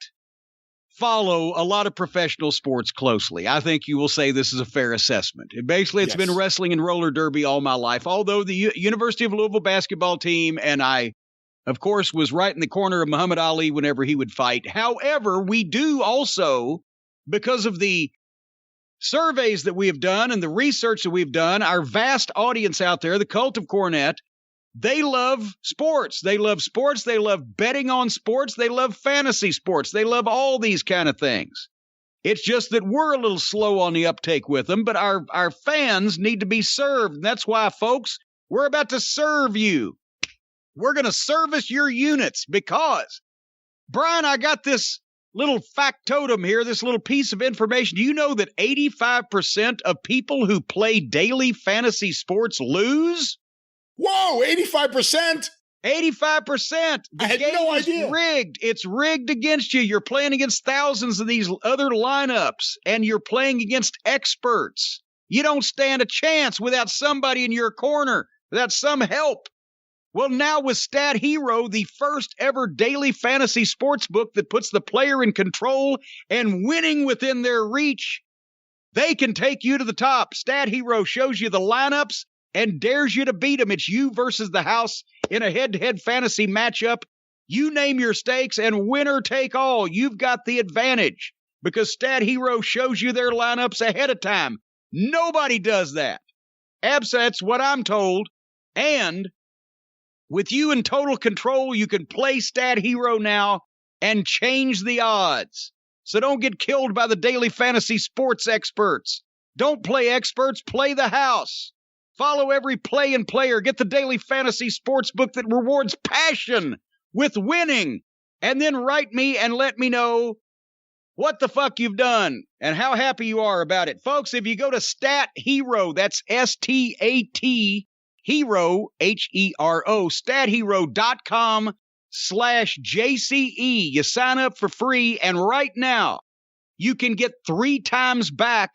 follow a lot of professional sports closely. I think you will say this is a fair assessment. Basically, it's been wrestling and roller derby all my life, although the University of Louisville basketball team, and I, of course, was right in the corner of Muhammad Ali whenever he would fight. However, we do also, because of the surveys that we have done and the research that we've done, our vast audience out there, the cult of Cornette, they love sports. They love sports. They love betting on sports. They love fantasy sports. They love all these kind of things. It's just that we're a little slow on the uptake with them, but our fans need to be served. And that's why, folks, we're about to serve you. We're going to service your units because, Brian, I got this little factotum here, this little piece of information. Do you know that 85% of people who play daily fantasy sports lose? Whoa, 85%? 85%. The I had game no is idea. rigged. It's rigged against you. You're playing against thousands of these other lineups, and you're playing against experts. You don't stand a chance without somebody in your corner, without some help. Well, now with Stat Hero, the first ever daily fantasy sports book that puts the player in control and winning within their reach, they can take you to the top. Stat Hero shows you the lineups and dares you to beat them. It's you versus the house in a head-to-head fantasy matchup. You name your stakes, and winner take all. You've got the advantage because Stat Hero shows you their lineups ahead of time. Nobody does that. That's what I'm told. And with you in total control, you can play Stat Hero now and change the odds. So don't get killed by the daily fantasy sports experts. Don't play experts, play the house. Follow every play and player. Get the daily fantasy sports book that rewards passion with winning. And then write me and let me know what the fuck you've done and how happy you are about it. Folks, if you go to Stat Hero, that's S-T-A-T Hero, H-E-R-O, stathero.com/JCE. You sign up for free, and right now you can get 3 times back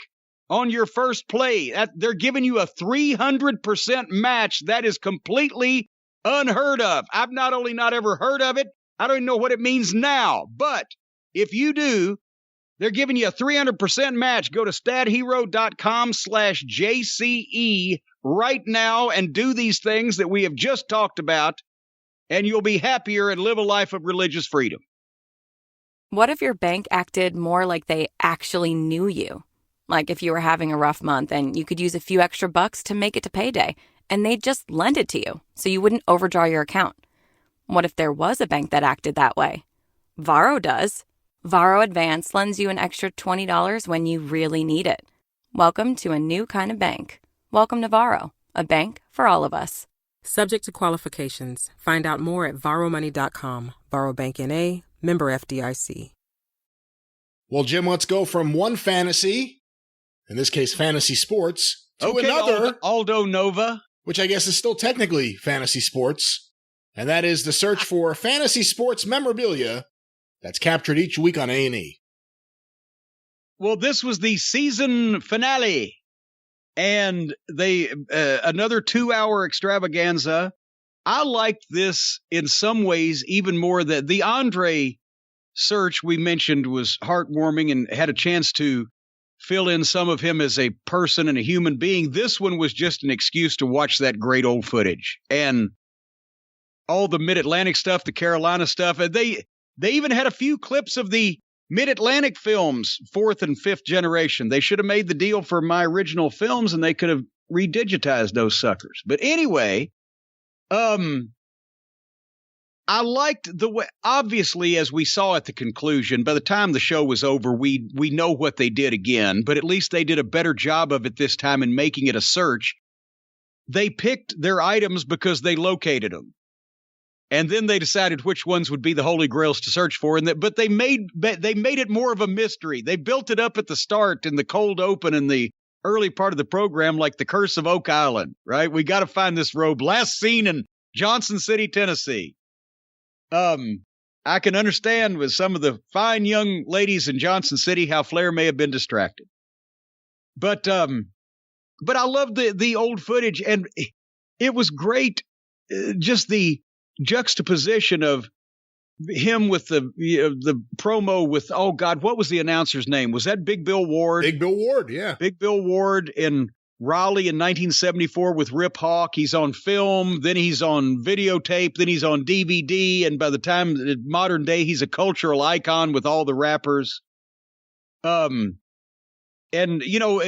on your first play. They're giving you a 300% match. That is completely unheard of. I've not only not ever heard of it, I don't even know what it means now. But if you do, they're giving you a 300% match. Go to stathero.com/JCE right now and do these things that we have just talked about, and you'll be happier and live a life of religious freedom. What if your bank acted more like they actually knew you? Like if you were having a rough month and you could use a few extra bucks to make it to payday, and they'd just lend it to you so you wouldn't overdraw your account. What if there was a bank that acted that way? Varo does. Varo Advance lends you an extra $20 when you really need it. Welcome to a new kind of bank. Welcome to Varo, a bank for all of us. Subject to qualifications. Find out more at varomoney.com. Varo Bank N.A., member FDIC. Well, Jim, let's go from one fantasy, in this case fantasy sports, to Okay, another, Aldo Nova. which I guess is still technically fantasy sports, and that is the search for fantasy sports memorabilia that's captured each week on A&E. Well, this was the season finale, and they another 2-hour extravaganza. I liked this in some ways even more. That the Andre search we mentioned was heartwarming and had a chance to fill in some of him as a person and a human being. This one was just an excuse to watch that great old footage and all the Mid-Atlantic stuff, the Carolina stuff. And they even had a few clips of the Mid-Atlantic films, 4th and 5th generation. They should have made the deal for my original films, and they could have redigitized those suckers. But anyway, I liked the way, obviously, as we saw at the conclusion, by the time the show was over, we know what they did again, but at least they did a better job of it this time in making it a search. They picked their items because they located them. And then they decided which ones would be the holy grails to search for. But they made it more of a mystery. They built it up at the start in the cold open in the early part of the program, like the Curse of Oak Island, right? We got to find this robe. Last seen in Johnson City, Tennessee. I can understand with some of the fine young ladies in Johnson City how Flair may have been distracted. But I loved the old footage, and it was great. Just the juxtaposition of him with the promo with, oh God, what was the announcer's name? Was that Big Bill Ward? Big Bill Ward, yeah. Big Bill Ward in Raleigh in 1974 with Rip Hawk. He's on film, then he's on videotape, then he's on DVD, and by the time modern day, he's a cultural icon with all the rappers. And you know,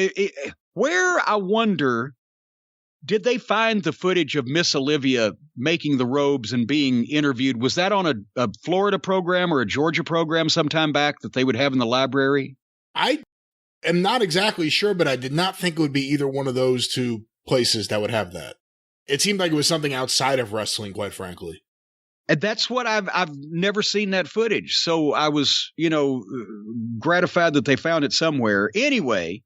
where I wonder, did they find the footage of Miss Olivia making the robes and being interviewed? Was that on a Florida program or a Georgia program sometime back that they would have in the library? I am not exactly sure, but I did not think it would be either one of those two places that would have that. It seemed like it was something outside of wrestling, quite frankly. And that's what I've never seen that footage. So I was, gratified that they found it somewhere. Anyway,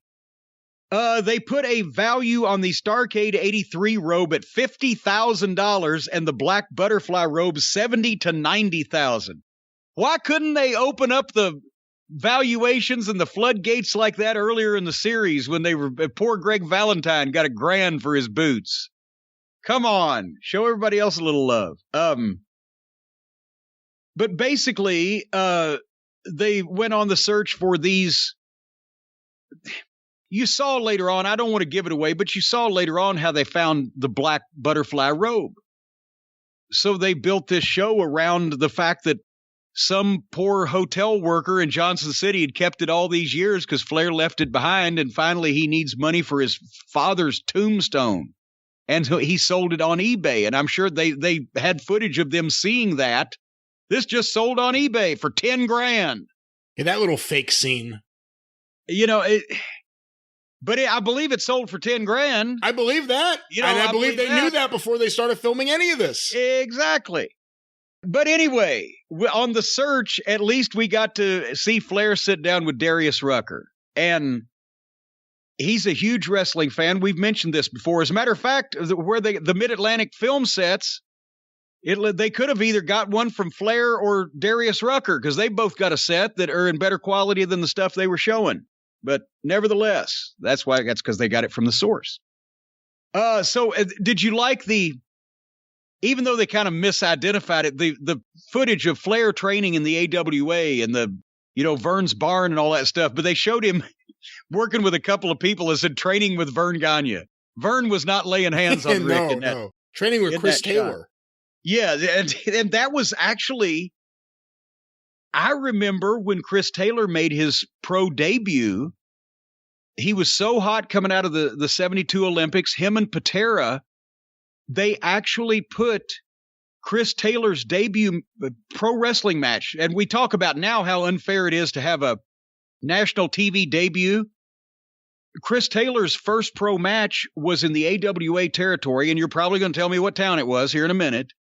they put a value on the Starcade 83 robe at $50,000 and the Black Butterfly robe $70,000 to $90,000. Why couldn't they open up the valuations and the floodgates like that earlier in the series when poor Greg Valentine got $1,000 for his boots? Come on, show everybody else a little love. But basically, they went on the search for these. You saw later on, I don't want to give it away, but you saw later on how they found the Black Butterfly robe. So they built this show around the fact that some poor hotel worker in Johnson City had kept it all these years because Flair left it behind, and finally he needs money for his father's tombstone. And he sold it on eBay, and I'm sure they had footage of them seeing that. This just sold on eBay for $10,000. Yeah, that little fake scene. I believe it sold for $10,000. I believe that. And I believe they knew that before they started filming any of this. Exactly. But anyway, on the search, at least we got to see Flair sit down with Darius Rucker. And he's a huge wrestling fan. We've mentioned this before. As a matter of fact, where the Mid-Atlantic film sets, they could have either got one from Flair or Darius Rucker because they both got a set that are in better quality than the stuff they were showing. But nevertheless, that's because they got it from the source. So did you like even though they kind of misidentified it, the footage of Flair training in the AWA and Vern's barn and all that stuff, but they showed him working with a couple of people as in training with Vern Gagne. Vern was not laying hands on Rick. No. Training with Chris Taylor. Shot. Yeah, and that was actually, I remember when Chris Taylor made his pro debut, he was so hot coming out of the 72 Olympics, him and Patera, they actually put Chris Taylor's debut pro wrestling match, and we talk about now how unfair it is to have a national TV debut. Chris Taylor's first pro match was in the AWA territory, and you're probably going to tell me what town it was here in a minute,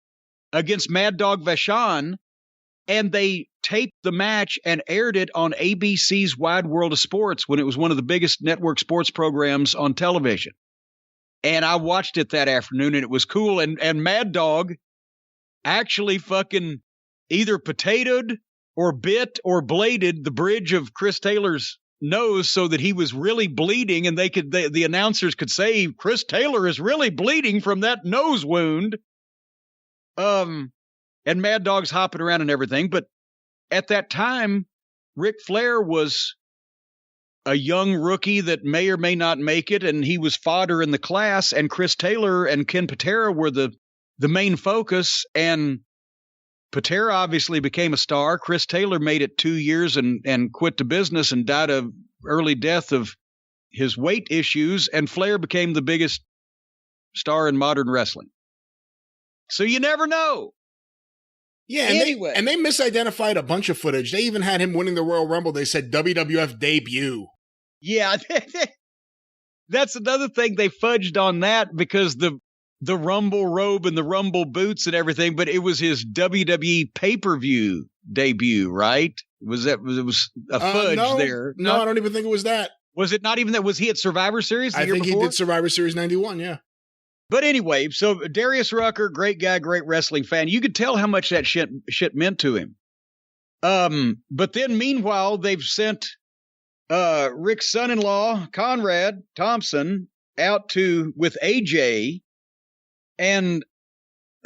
against Mad Dog Vachon, and they taped the match and aired it on ABC's Wide World of Sports when it was one of the biggest network sports programs on television. And I watched it that afternoon, and it was cool, and Mad Dog actually fucking either potatoed or bit or bladed the bridge of Chris Taylor's nose so that he was really bleeding, and the announcers could say, Chris Taylor is really bleeding from that nose wound. And Mad Dog's hopping around and everything. But at that time, Ric Flair was a young rookie that may or may not make it, and he was fodder in the class, and Chris Taylor and Ken Patera were the main focus, and Patera obviously became a star. Chris Taylor made it 2 years and quit the business and died of early death of his weight issues, and Flair became the biggest star in modern wrestling. So you never know. Yeah, and they misidentified a bunch of footage. They even had him winning the Royal Rumble. They said WWF debut. Yeah, that's another thing. They fudged on that because the Rumble robe and the Rumble boots and everything, but it was his WWE pay-per-view debut, right? It was a fudge there? No, I don't even think it was that. Was it not even that? Was he at Survivor Series the year before? I think he did Survivor Series 91, yeah. But anyway, so Darius Rucker, great guy, great wrestling fan. You could tell how much that shit meant to him. But then meanwhile, they've sent Rick's son-in-law, Conrad Thompson, out with AJ, and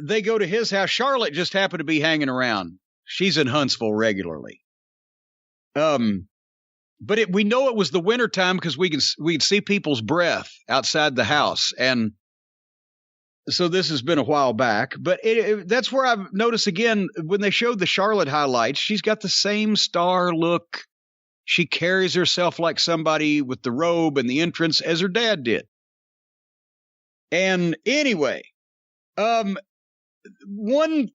they go to his house. Charlotte just happened to be hanging around. She's in Huntsville regularly. But we know it was the wintertime because we'd see people's breath outside the house, and so this has been a while back, but that's where I've noticed again, when they showed the Charlotte highlights, she's got the same star look. She carries herself like somebody with the robe and the entrance as her dad did. And anyway, one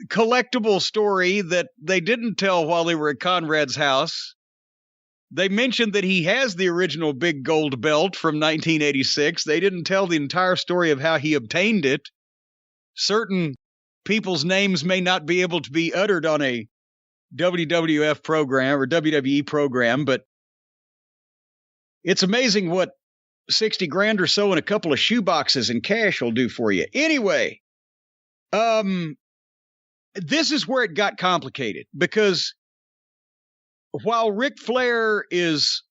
collectible story that they didn't tell while they were at Conrad's house, they mentioned that he has the original big gold belt from 1986. They didn't tell the entire story of how he obtained it. Certain people's names may not be able to be uttered on a WWF program or WWE program, but it's amazing what 60 grand or so and a couple of shoe boxes in cash will do for you. Anyway, this is where it got complicated, because while Ric Flair is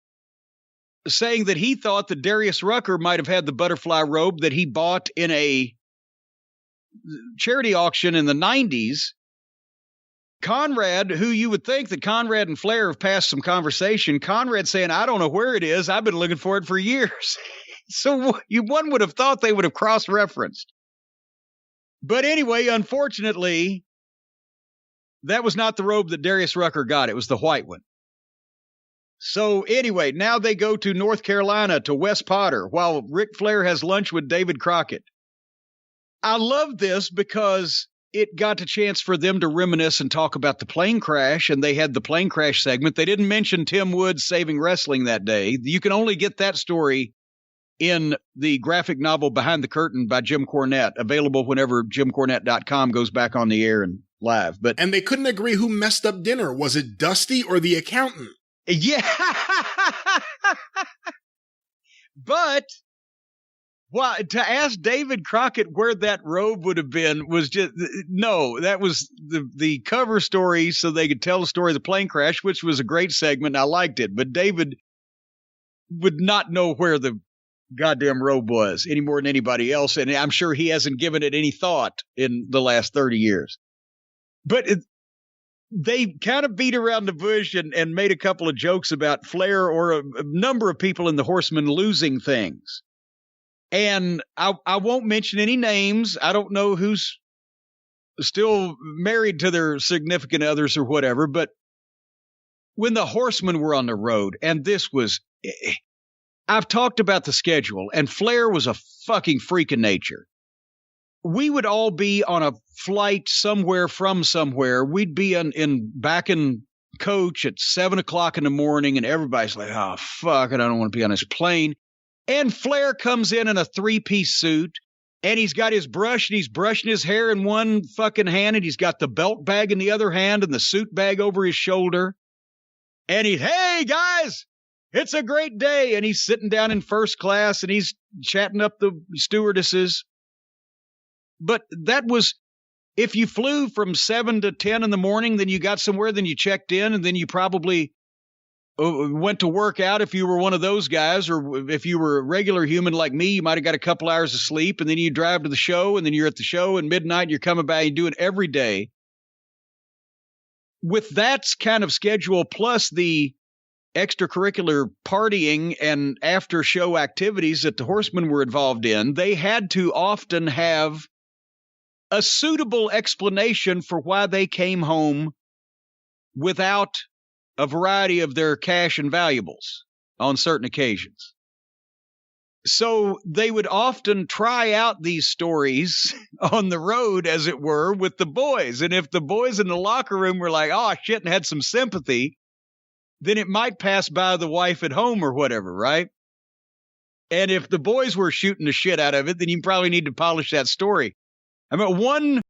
saying that he thought that Darius Rucker might have had the butterfly robe that he bought in a charity auction in the 90s, Conrad, who you would think that Conrad and Flair have passed some conversation, Conrad saying, I don't know where it is. I've been looking for it for years. So one would have thought they would have cross-referenced. But anyway, unfortunately, that was not the robe that Darius Rucker got. It was the white one. So anyway, now they go to North Carolina to West Potter while Ric Flair has lunch with David Crockett. I love this because it got a chance for them to reminisce and talk about the plane crash, and they had the plane crash segment. They didn't mention Tim Woods saving wrestling that day. You can only get that story in the graphic novel Behind the Curtain by Jim Cornette, available whenever JimCornette.com goes back on the air and live. And they couldn't agree who messed up dinner. Was it Dusty or the accountant? Yeah. But to ask David Crockett where that robe would have been was just, no, that was the cover story so they could tell the story of the plane crash, which was a great segment. And I liked it. But David would not know where the goddamn robe was any more than anybody else. And I'm sure he hasn't given it any thought in the last 30 years. But they kind of beat around the bush and made a couple of jokes about Flair or a number of people in the Horsemen losing things. And I won't mention any names. I don't know who's still married to their significant others or whatever. But when the Horsemen were on the road, and this was, I've talked about the schedule, and Flair was a fucking freak of nature. We would all be on a flight somewhere from somewhere. We'd be back in coach at 7 o'clock in the morning, and everybody's like, oh, fuck it, I don't want to be on this plane. And Flair comes in a 3-piece suit, and he's got his brush, and he's brushing his hair in one fucking hand, and he's got the belt bag in the other hand and the suit bag over his shoulder. And hey, guys, it's a great day. And he's sitting down in first class, and he's chatting up the stewardesses. But that was, if you flew from 7 to 10 in the morning, then you got somewhere, then you checked in, and then you probably went to work out if you were one of those guys, or if you were a regular human like me, you might have got a couple hours of sleep, and then you drive to the show, and then you're at the show, and midnight, you're coming back, you do it every day. With that kind of schedule, plus the extracurricular partying and after show activities that the Horsemen were involved in, they had to often have a suitable explanation for why they came home without a variety of their cash and valuables on certain occasions. So they would often try out these stories on the road, as it were, with the boys. And if the boys in the locker room were like, oh, shit, and had some sympathy, then it might pass by the wife at home or whatever, right? And if the boys were shooting the shit out of it, then you probably need to polish that story. I mean, one